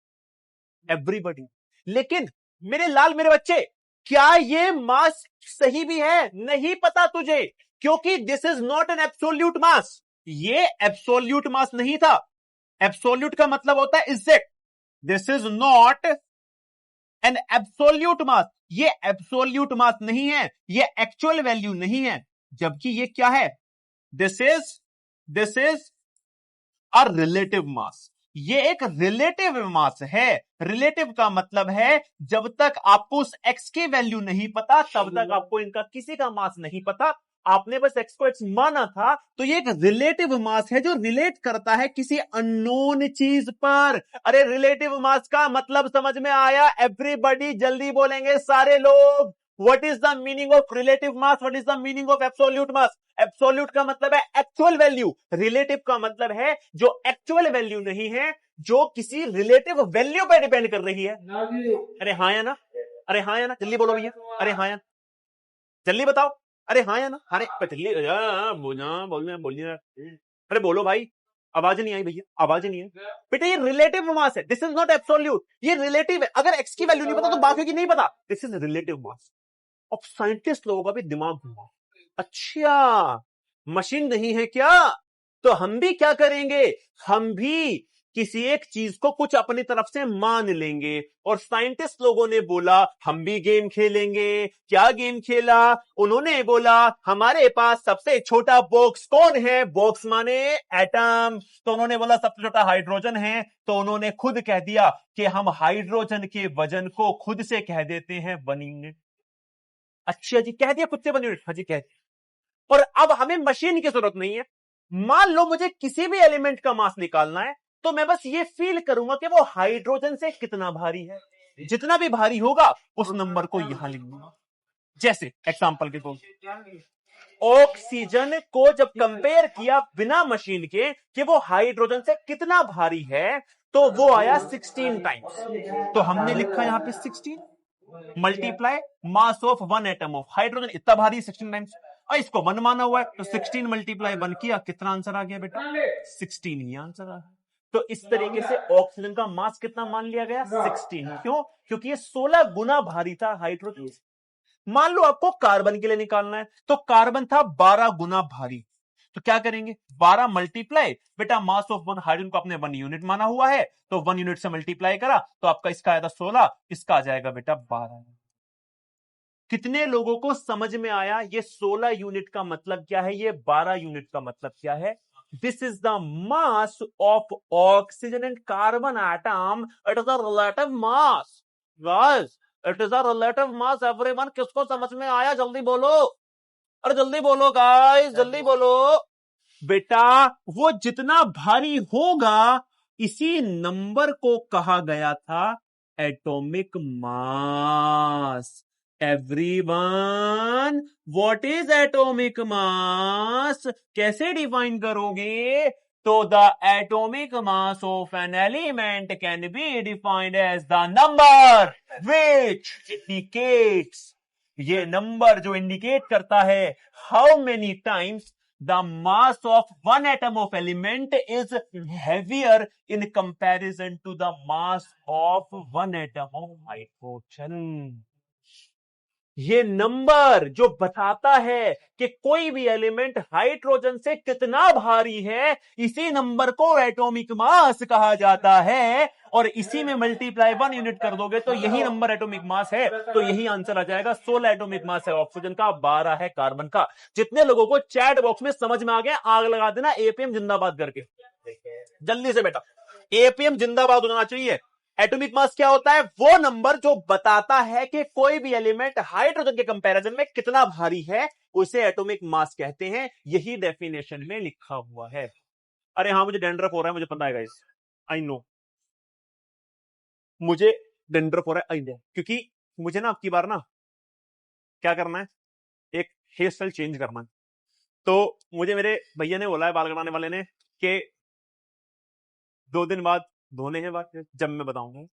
एवरीबॉडी? लेकिन मेरे लाल मेरे बच्चे, क्या ये मास सही भी है? नहीं पता तुझे, क्योंकि this is not an absolute मास। ये एब्सोल्यूट मास नहीं था। एब्सोल्यूट का मतलब होता है exact. This is not an absolute मास। ये एब्सोल्यूट मास नहीं है, ये एक्चुअल वैल्यू नहीं है, जबकि ये क्या है, this is a relative mass. ये एक रिलेटिव मास है। रिलेटिव का मतलब है जब तक आपको उस x की वैल्यू नहीं पता तब तक आपको इनका किसी का मास नहीं पता। आपने बस x को x माना था, तो ये एक रिलेटिव मास है जो रिलेट करता है किसी अननोन चीज पर। अरे रिलेटिव मास का मतलब समझ में आया एवरीबॉडी? जल्दी बोलेंगे सारे लोग। What is the meaning of relative mass? What is the meaning of absolute mass? Absolute का मतलब है एक्चुअल वैल्यू, रिलेटिव का मतलब है जो एक्चुअल वैल्यू नहीं है, जो किसी रिलेटिव वैल्यू पे डिपेंड कर रही है। अरे हाँ या ना? अरे हाँ या ना? जल्दी बोलो भैया, अरे हाँ या ना? जल्दी बताओ, अरे हाँ या ना? अरे जल्दी बोलिए। अरे बोलो भाई, आवाज नहीं आई भैया, आवाज नहीं है बेटा। ये रिलेटिव मास है, दिस इज नॉट एब्सोल्यूट। ये रिलेटिव है। अगर एक्स की वैल्यू नहीं पता तो बाकी की नहीं पता। This is relative mass. अब साइंटिस्ट लोगों का भी दिमाग घूमा, अच्छा मशीन नहीं है क्या, तो हम भी क्या करेंगे, हम भी किसी एक चीज को कुछ अपनी तरफ से मान लेंगे। और साइंटिस्ट लोगों ने बोला हम भी गेम खेलेंगे। क्या गेम खेला? उन्होंने बोला हमारे पास सबसे छोटा बॉक्स कौन है? बॉक्स माने एटम। तो उन्होंने बोला सबसे छोटा हाइड्रोजन है, तो उन्होंने खुद कह दिया कि हम हाइड्रोजन के वजन को खुद से कह देते हैं 1 यूनिट। अच्छा जी, कह दिया खुद से 1 यूनिट। हाँ जी कह दिया। और अब हमें मशीन की जरूरत नहीं है। मान लो मुझे किसी भी एलिमेंट का मास निकालना है, तो मैं बस ये फील करूंगा कि वो हाइड्रोजन से कितना भारी है। जितना भी भारी होगा उस नंबर को यहां लिख दूंगा। जैसे एग्जांपल के तौर ऑक्सीजन को जब कंपेयर किया बिना मशीन के कि वो हाइड्रोजन से कितना भारी है, तो वो आया 16 टाइम्स। तो हमने लिखा यहां पे 16 multiply mass of 1 atom of hydrogen, इतना भारी 16 टाइम्स। और इसको 1 माना हुआ है, तो 16 मल्टीप्लाई 1 किया, कितना आंसर आ गया बेटा? 16 ही आंसर आ गया। तो इस तरीके से ऑक्सीजन का मास कितना मान लिया गया? 16। क्यों? क्योंकि ये 16 गुना भारी था हाइड्रोजन। मान लो आपको कार्बन के लिए निकालना है, तो कार्बन था 12 गुना भारी। तो क्या करेंगे? 12 मल्टीप्लाई बेटा मास ऑफ 1, हाइड्रोजन को आपने 1 यूनिट माना हुआ है, तो 1 यूनिट से मल्टीप्लाई करा तो आपका इसका आया था 16, इसका आ जाएगा बेटा 12। कितने लोगों को समझ में आया ये 16 यूनिट का मतलब क्या है, ये 12 यूनिट का मतलब क्या है? This is the mass of oxygen and carbon atom. It is a relative mass. Guys, it is a relative mass. Everyone, किसको समझ में आया? जल्दी बोलो, अरे जल्दी बोलो गाइस, जल्दी बोलो बेटा। वो जितना भारी होगा इसी नंबर को कहा गया था atomic mass. Everyone, what is atomic mass? कैसे डिफाइन करोगे? तो the atomic mass of an element can be defined as the number which indicates, ये नंबर जो इंडिकेट करता है how many times the mass of 1 atom of element is heavier in comparison to the mass of 1 atom of hydrogen. ये number जो बताता है कि कोई भी एलिमेंट हाइड्रोजन से कितना भारी है, इसी नंबर को एटॉमिक मास कहा जाता है। और इसी में मल्टीप्लाई 1 यूनिट कर दोगे तो यही नंबर एटॉमिक मास है, तो यही आंसर आ जाएगा। 16 एटॉमिक मास है ऑक्सीजन का, 12 है कार्बन का। जितने लोगों को चैट बॉक्स में समझ में आ गया आग लगा देना एपीएम जिंदाबाद करके, जल्दी से बेटा एपीएम जिंदाबाद होना चाहिए। एटॉमिक मास क्या होता है? वो नंबर जो बताता है कि कोई भी एलिमेंट हाइड्रोजन के कंपैरिजन में कितना भारी है, उसे एटॉमिक मास कहते हैं। यही डेफिनेशन में लिखा हुआ है। अरे हाँ, मुझे डैंड्रफ हो रहा है, मुझे पता है गाइस, आई नो मुझे डैंड्रफ हो रहा है, आई नो, क्योंकि मुझे ना आपकी बार ना क्या करना है, एक हेयर स्टाइल चेंज करना है। तो मुझे मेरे भैया ने बोला है, बाल कटाने वाले ने, कि 2 दिन बाद धोने हैं बाल, जब मैं बताऊंगा।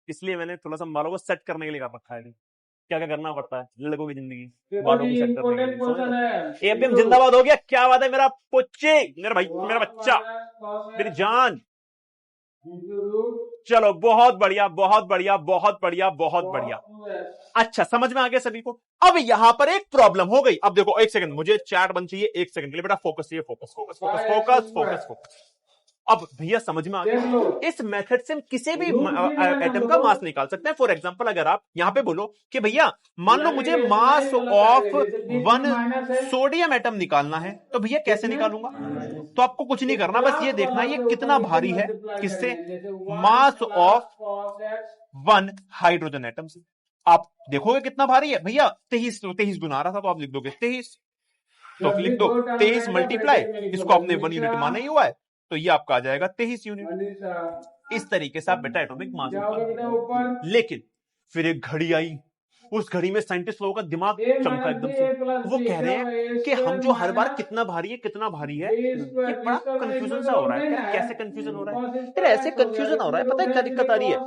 इसलिए मैंने थोड़ा सा बालों को सेट करने के लिए कर रखा है। क्या क्या करना पड़ता है लड़कों की जिंदगी, बालों को सेट करने के लिए। एपीएम जिंदाबाद हो गया। क्या बात है मेरा पुच्चे, मेरा भाई, मेरा बच्चा, मेरी जान। चलो बहुत बढ़िया, बहुत बढ़िया, बहुत बढ़िया, बहुत बढ़िया। अच्छा, समझ में आ गया सभी को। अब यहां पर एक प्रॉब्लम हो गई। अब देखो, एक सेकंड, मुझे चैट बंद चाहिए, एक सेकंड के लिए बेटा, फोकस चाहिए, focus focus focus focus focus focus. अब भैया समझ में आ गया, इस मेथड से हम किसी भी एटम का मास निकाल सकते हैं। फॉर एग्जांपल, अगर आप यहां पे बोलो कि भैया मान लो मुझे मास ऑफ 1 सोडियम एटम निकालना है, तो भैया कैसे निकालूंगा? तो आपको कुछ नहीं करना, बस ये देखना ये कितना भारी है, किससे? मास ऑफ 1 हाइड्रोजन एटम से। आप देखोगे कितना भारी है भैया। 23 गुना रहा था, तो आप लिख दोगे 23, तो लिख दो 23 मल्टीप्लाई, इसको आपने 1 यूनिट माना ही हुआ है, तो ये आपका आ जाएगा 23 यूनिट। इस तरीके से आप बेटा एटॉमिक मास निकाल। लेकिन फिर एक घड़ी आई, उस घड़ी में साइंटिस्ट लोगों का दिमाग चमका एकदम से। वो कह रहे हैं कि हम जो हर बार कितना भारी है कितना भारी है, ये बड़ा कंफ्यूजन सा हो रहा है। कैसे कंफ्यूजन हो रहा है? फिर ऐसे कंफ्यूजन हो रहा है, पता है क्या दिक्कत आ रही है?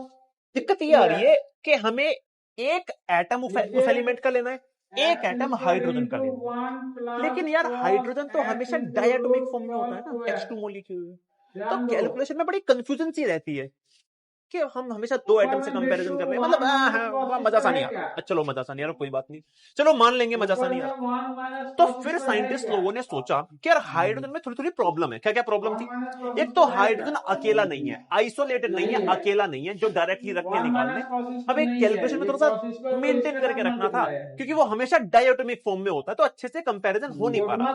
दिक्कत ये आ रही है कि हमें एक एटम उस एलिमेंट का लेना है, एक एटम हाइड्रोजन का लेना, लेकिन यार हाइड्रोजन तो हमेशा डायटोमिक फॉर्म में होता है ना, H2 मॉलिक्यूल। तो कैलकुलेशन में बड़ी कंफ्यूजन सी रहती है कि हम हमेशा 2 एटम से कंपैरिजन कर रहे हैं, मतलब मजा सा नहीं आ रहा। चलो मजा सा नहीं आ रहा, कोई बात नहीं, चलो मान लेंगे मजा सा नहीं आ रहा। तो फिर साइंटिस्ट लोगों ने सोचा कि यार हाइड्रोजन में थोड़ी थोड़ी प्रॉब्लम है। क्या क्या प्रॉब्लम थी? एक तो हाइड्रोजन अकेला नहीं है, आइसोलेटेड नहीं है, अकेला नहीं है जो डायरेक्टली रख के निकालने। हमें कैलकुलेशन में थोड़ा सा मेंटेन करके रखना था, क्योंकि वो हमेशा डायटोमिक फॉर्म में होता है, तो अच्छे से कंपैरिजन हो नहीं पा रहा।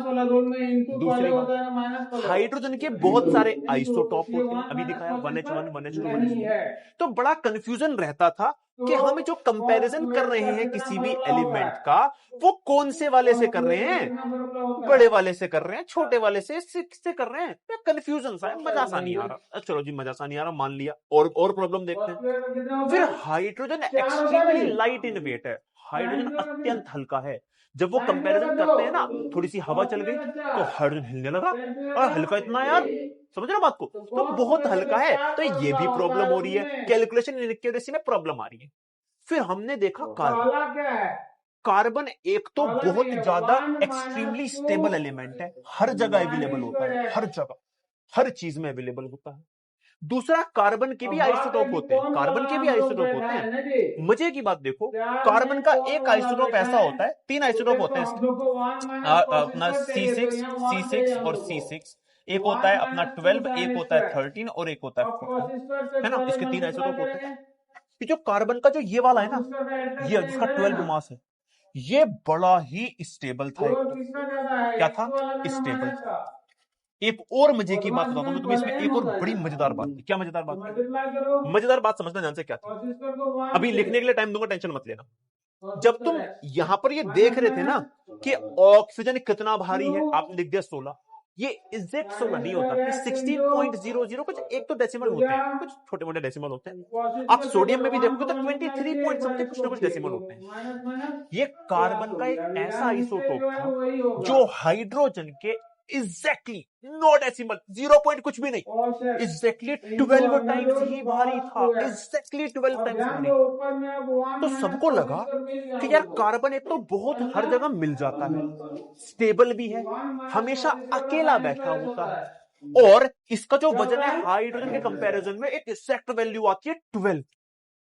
दूसरी बात, हाइड्रोजन के बहुत सारे आइसोटॉप होते हैं, अभी दिखाया 1H1 1H2 1H3। तो बड़ा कंफ्यूजन रहता था कि हम जो कंपैरिजन कर रहे हैं किसी भी एलिमेंट का, वो कौन से वाले से कर रहे हैं, बड़े वाले से कर रहे हैं, छोटे वाले से किससे कर रहे हैं। कंफ्यूजन सा है, मजा सा नहीं आ रहा। चलो जी, मजा सा नहीं आ रहा, मान लिया। और प्रॉब्लम देखते हैं। फिर hydrogen extremely light in weight है, हाइड्रोजन अत्यंत हल्का है। जब वो कंपैरिजन करते हैं ना, थोड़ी सी हवा चल गई तो हाइड्रोजन हिलने लगा, और हल्का इतना यार, समझ रहे हो बात को, तो बहुत हल्का है। तो ये भी प्रॉब्लम हो रही है, कैलकुलेशन इनएक्यूरेसी में प्रॉब्लम आ रही है। फिर हमने देखा कार्बन। कार्बन एक तो बहुत ज्यादा एक्सट्रीमली स्टेबल एलिमेंट है, हर जगह अवेलेबल होता है, हर जगह हर चीज में अवेलेबल होता है। दूसरा, कार्बन के भी आइसोटोप होते हैं, कार्बन के भी आइसोटोप होते हैं। मजे की बात देखो, कार्बन का एक आइसोटोप ऐसा होता है, 3 आइसोटोप होते हैं अपना C6 और C6। एक होता है अपना 12, एक होता है 13 और एक होता है 14, है ना। इसके 3 आइसोटोप होते हैं। कि जो कार्बन का जो ये वाला है ना, ये जिसका 12 मास है, ये बड़ा ही स्टेबल था। क्या था? स्टेबल। एक और मजे की बात बताता हूं मैं तुम्हें, इसमें एक और बड़ी मजेदार बात थी। क्या मजेदार बात थी? मजेदार बात समझना ध्यान से क्या थी, अभी लिखने के लिए टाइम दूंगा, टेंशन मत लेना। जब तुम यहां पर ये देख रहे थे ना कि ऑक्सीजन कितना भारी है, आपने लिख दिया 16। ये एग्जैक्ट 16 नहीं होता, 16.00 कुछ एक तो डेसिमल होते हैं, कुछ छोटे मोटे डेसिमल होते हैं। आप सोडियम में भी देखोगे तो 23 पॉइंट समथिंग कुछ ना कुछ डेसिमल होते हैं। ये कार्बन का एक ऐसा आइसोटोप था जो हाइड्रोजन के एग्जैक्टली नो डेसिमल, 0 पॉइंट कुछ भी नहीं, एग्जैक्टली 12 टाइम्स ही भारी था, एग्जैक्टली 12 टाइम्स भारी। तो सबको लगा कि यार कार्बन एक तो बहुत हर जगह मिल जाता है, स्टेबल भी है, हमेशा अकेला बैठा होता है, और इसका जो वजन है हाइड्रोजन के कंपैरिजन में एक एग्जैक्ट वैल्यू आती है 12।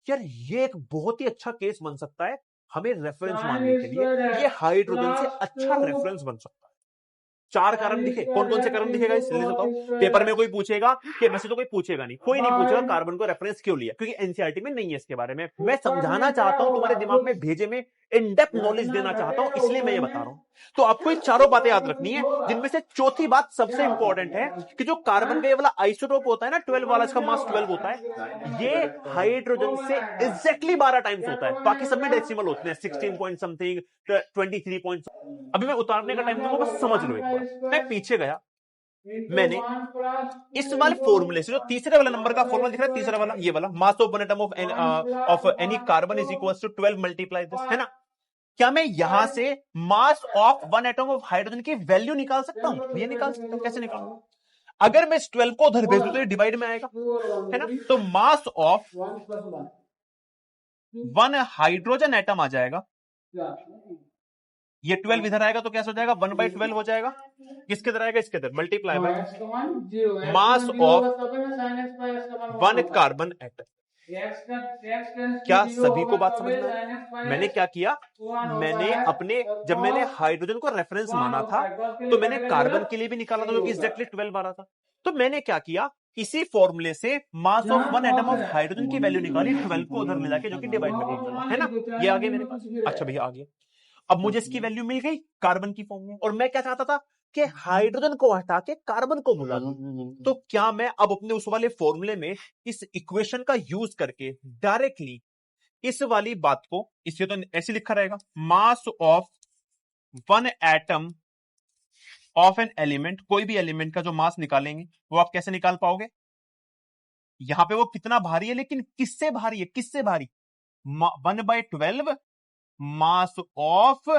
यार ये एक बहुत ही अच्छा केस बन सकता है हमें रेफरेंस मानने के लिए, ये हाइड्रोजन से अच्छा रेफरेंस बन सकता है। 4 कार्बन दिखे, कौन कौन से कार्बन दिखेगा जल्दी से बताओ। पेपर में कोई पूछेगा कि वैसे तो कोई पूछेगा नहीं, कोई नहीं पूछेगा कार्बन को रेफरेंस क्यों लिया, क्योंकि एनसीईआरटी में नहीं है इसके बारे में। मैं समझाना चाहता हूं, तुम्हारे दिमाग में भेजे में इन डेप्थ नॉलेज देना चाहता हूं, इसलिए मैं ये बता रहा हूं। तो आपको ये चारों बातें याद रखनी है, जिनमें से चौथी बात सबसे इंपॉर्टेंट है कि जो कार्बन का ये वाला आइसोटोप होता है ना 12 वाला, इसका मास 12 होता है, ये हाइड्रोजन से एग्जैक्टली 12 टाइम्स होता है। बाकी सब में डेसिमल होते हैं, 16 पॉइंट समथिंग, 23 पॉइंट। अभी मैं उतारने का टाइम दूंगा, बस समझ लो एक बार। मैं पीछे गया, मैंने इस वाले फॉर्मूले से, जो तीसरे वाला नंबर का फॉर्मूला दिख रहा है, तीसरा वाला ये वाला, mass of one atom of any carbon is equal to 12 multiply this, है ना। क्या मैं यहां से mass of one atom of hydrogen की वैल्यू निकाल सकता हूं? ये निकाल सकता हूं। कैसे निकालूंगा? अगर मैं इस 12 को उधर भेज दूं तो ये डिवाइड में आएगा, है ना। तो mass of one hydrogen atom आ जाएगा, ये 12 इधर आएगा तो कैसे हो जाएगा, 1/12 हो जाएगा। किसके इधर आएगा, इसके इधर, multiply by mass of one carbon atom. क्या सभी को बात समझ में आई? मैंने क्या किया, मैंने अपने, जब मैंने हाइड्रोजन को रेफरेंस माना था तो मैंने कार्बन के लिए भी निकाला था, जो कि एग्जैक्टली 12 आ रहा था। तो मैंने क्या किया, इसी फॉर्मूले से mass of one atom of hydrogen की वैल्यू निकाली, 12 को उधर मिला के, जो कि डिवाइड में, है ना। ये आगे मेरे पास, अच्छा भैया आ गया। अब मुझे इसकी वैल्यू मिल गई कार्बन की फॉर्म में, और मैं क्या चाहता था कि हाइड्रोजन को हटा के कार्बन को बुला दूं। तो क्या मैं अब अपने उस वाले फॉर्मूले में इस इक्वेशन का यूज करके डायरेक्टली इस वाली बात को, इसे तो ऐसे लिखा रहेगा, मास of one atom of an element, कोई भी एलिमेंट का जो मास निकालेंगे वो आप कैसे निकाल पाओगे, यहां पे वो कितना भारी है, लेकिन किससे भारी है, किससे भारी, 1/12 मास ऑफ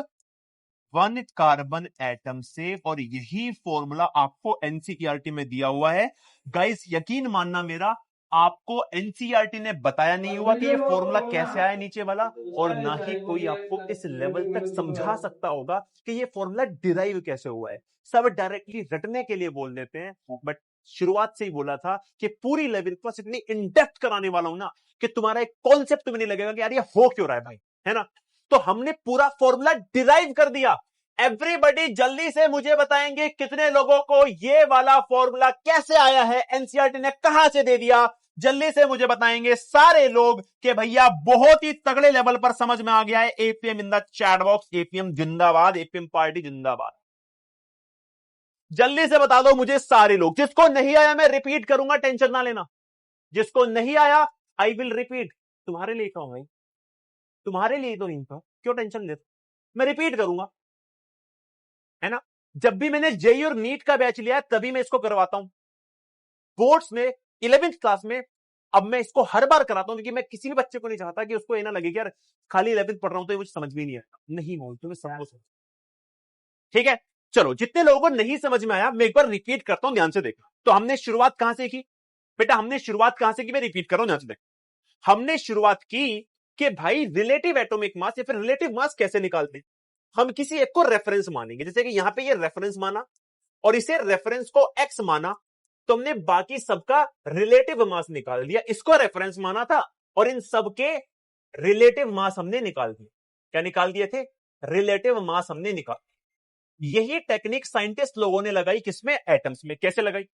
वन कार्बन एटम से। और यही फॉर्मूला आपको एनसीईआरटी में दिया हुआ है गाइस। यकीन मानना मेरा, आपको एनसीईआरटी ने बताया नहीं हुआ कि ये फॉर्मूला कैसे आया नीचे वाला, और ना ही कोई आपको इस लेवल तक समझा सकता होगा कि ये फॉर्मूला डिराइव कैसे हुआ है। सब डायरेक्टली रटने के लिए बोल देते हैं, बट शुरुआत से ही बोला था कि पूरी लेवल क्लास इतनी इन डेप्थ कराने वाला हूं ना कि तुम्हारा एक कॉन्सेप्ट तुम्हें नहीं लगेगा कि यार ये हो क्यों रहा है भाई, है ना। तो हमने पूरा फॉर्मूला डिराइव कर दिया। एवरीबॉडी जल्दी से मुझे बताएंगे कितने लोगों को ये वाला फॉर्मूला कैसे आया है, एनसीईआरटी ने कहां से दे दिया। जल्दी से मुझे बताएंगे सारे लोग कि भैया बहुत ही तगड़े लेवल पर समझ में आ गया है। APM in the chat box, APM जिंदाबाद, एपीएम पार्टी जिंदाबाद। जल्दी से बता दो मुझे सारे लोग। जिसको नहीं आया मैं रिपीट करूंगा, टेंशन ना लेना। जिसको नहीं आया आई विल रिपीट। तुम्हारे लिए कहूं भाई, तुम्हारे लिए तो नहीं था, क्यों टेंशन लेते, मैं रिपीट करूंगा, है ना। जब भी मैंने जेई और नीट का बैच लिया है तभी मैं इसको करवाता हूं। बोर्ड्स में 11th क्लास में अब मैं इसको हर बार कराता हूं, क्योंकि मैं किसी भी बच्चे को नहीं चाहता कि उसको ये ना लगे कि यार खाली 11th पढ़ रहा हूं तो ये मुझे समझ भी नहीं आया। नहीं बोल, तुम्हें समझ, ठीक है। चलो, जितने लोगों को नहीं समझ में आया मैं एक बार रिपीट करता हूं, ध्यान से देखो। तो हमने शुरुआत कहां से की बेटा, हमने शुरुआत कहां से की, मैं रिपीट कर रहा हूं, ध्यान से देखो। हमने शुरुआत की कि भाई रिलेटिव एटॉमिक मास या फिर रिलेटिव मास कैसे निकालते हैं। हम किसी एक को रेफरेंस मानेंगे, जैसे कि यहां पे ये रेफरेंस माना और इसे रेफरेंस को एक्स माना, तो हमने बाकी सबका रिलेटिव मास निकाल दिया। इसको रेफरेंस माना था और इन सबके रिलेटिव मास हमने निकाल दिए। क्या निकाल दिए थे, रिलेटिव मास हमने निकाल। यही टेक्निक साइंटिस्ट लोगों ने लगाई, किसमें, एटम्स में। कैसे लगाई,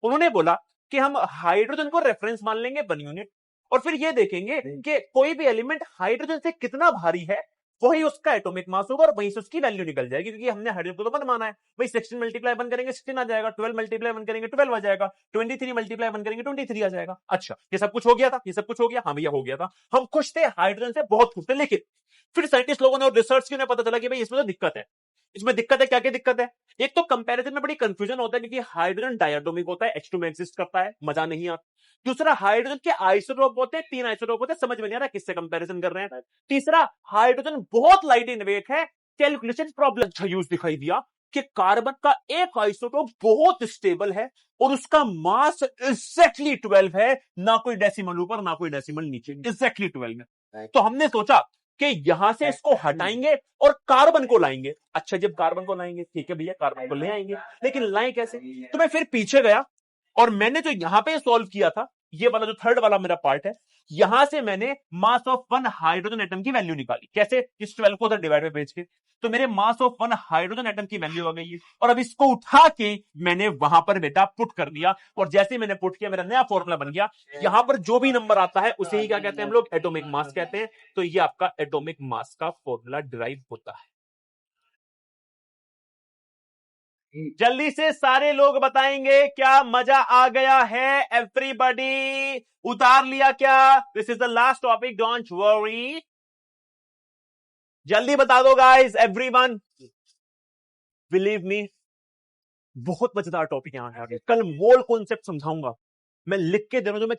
उन्होंने बोला कि हम हाइड्रोजन को रेफरेंस मान लेंगे 1 यूनिट, और फिर ये देखेंगे कि कोई भी एलिमेंट हाइड्रोजन से कितना भारी है, वही उसका एटॉमिक मास होगा और वहीं से उसकी वैल्यू निकल जाएगी, क्योंकि हमने हाइड्रोजन को तो 1 माना है। वही 16 मल्टीप्लाई 1 करेंगे 16 आ जाएगा, 12 मल्टीप्लाई 1 करेंगे 12 आ जाएगा, 23 मल्टीप्लाई 1 करेंगे 23 आ जाएगा। अच्छा, ये सब कुछ हो गया था, ये सब कुछ हो गया, हाँ भैया हो गया था। हम खुश थे, हाइड्रोजन से बहुत खुश थे। लेकिन फिर साइंटिस्ट लोगों ने और रिसर्च की, पता चला कि भाई इसमें तो दिक्कत है। इसमें दिक्कत है, क्या क्या दिक्कत है। एक तो कंपैरिजन में बड़ी कंफ्यूजन होता है, क्योंकि हाइड्रोजन डायटोमिक होता है, H2 में एग्जिस्ट करता है, मजा नहीं आता। दूसरा, हाइड्रोजन के आइसोटोप होते हैं, 3 आइसोटोप होते हैं, समझ में नहीं आ रहा किससे कंपैरिजन कर रहे हैं। तीसरा, हाइड्रोजन बहुत लाइट इन वेट है, कैलकुलेशन प्रॉब्लम यूज दिखाई दिया कि कार्बन का एक आइसोटोप बहुत स्टेबल है और उसका मास एग्जैक्टली 12 है, ना कोई डेसिमल ऊपर ना कोई डेसिमल नीचे, एग्जैक्टली 12 है। तो हमने सोचा कि यहां से इसको हटाएंगे और कार्बन को लाएंगे। अच्छा, जब कार्बन को लाएंगे, ठीक है भैया, कार्बन को ले आएंगे, लेकिन लाएं कैसे। तो मैं फिर पीछे गया और मैंने जो यहां पे सॉल्व किया था, ये वाला जो थर्ड वाला मेरा पार्ट है, यहां से मैंने मास ऑफ वन हाइड्रोजन एटम की वैल्यू निकाली। कैसे? इस 12 को उधर डिवाइड में भेज के। तो मेरे मास ऑफ वन हाइड्रोजन एटम की वैल्यू आ गई है, और अब इसको उठा के मैंने वहां पर बेटा पुट कर दिया, और जैसे ही मैंने पुट किया मेरा नया फॉर्मूला बन गया। यहां पर जो भी नंबर आता है उसे ही क्या कहते हैं हम लोग? एटॉमिक मास कहते हैं। तो ये आपका एटॉमिक मास का फॉर्मूला डिराइव होता है। जल्दी से सारे लोग बताएंगे, क्या मजा आ गया है? एवरीबॉडी उतार लिया क्या? This is the last topic, don't worry. जल्दी बता दो गाइस, एवरीवन। बिलीव मी, बहुत मजेदार टॉपिक यहां है आगे। कल मोल कॉन्सेप्ट समझाऊंगा मैं, लिख के दे रहा हूं जो मैं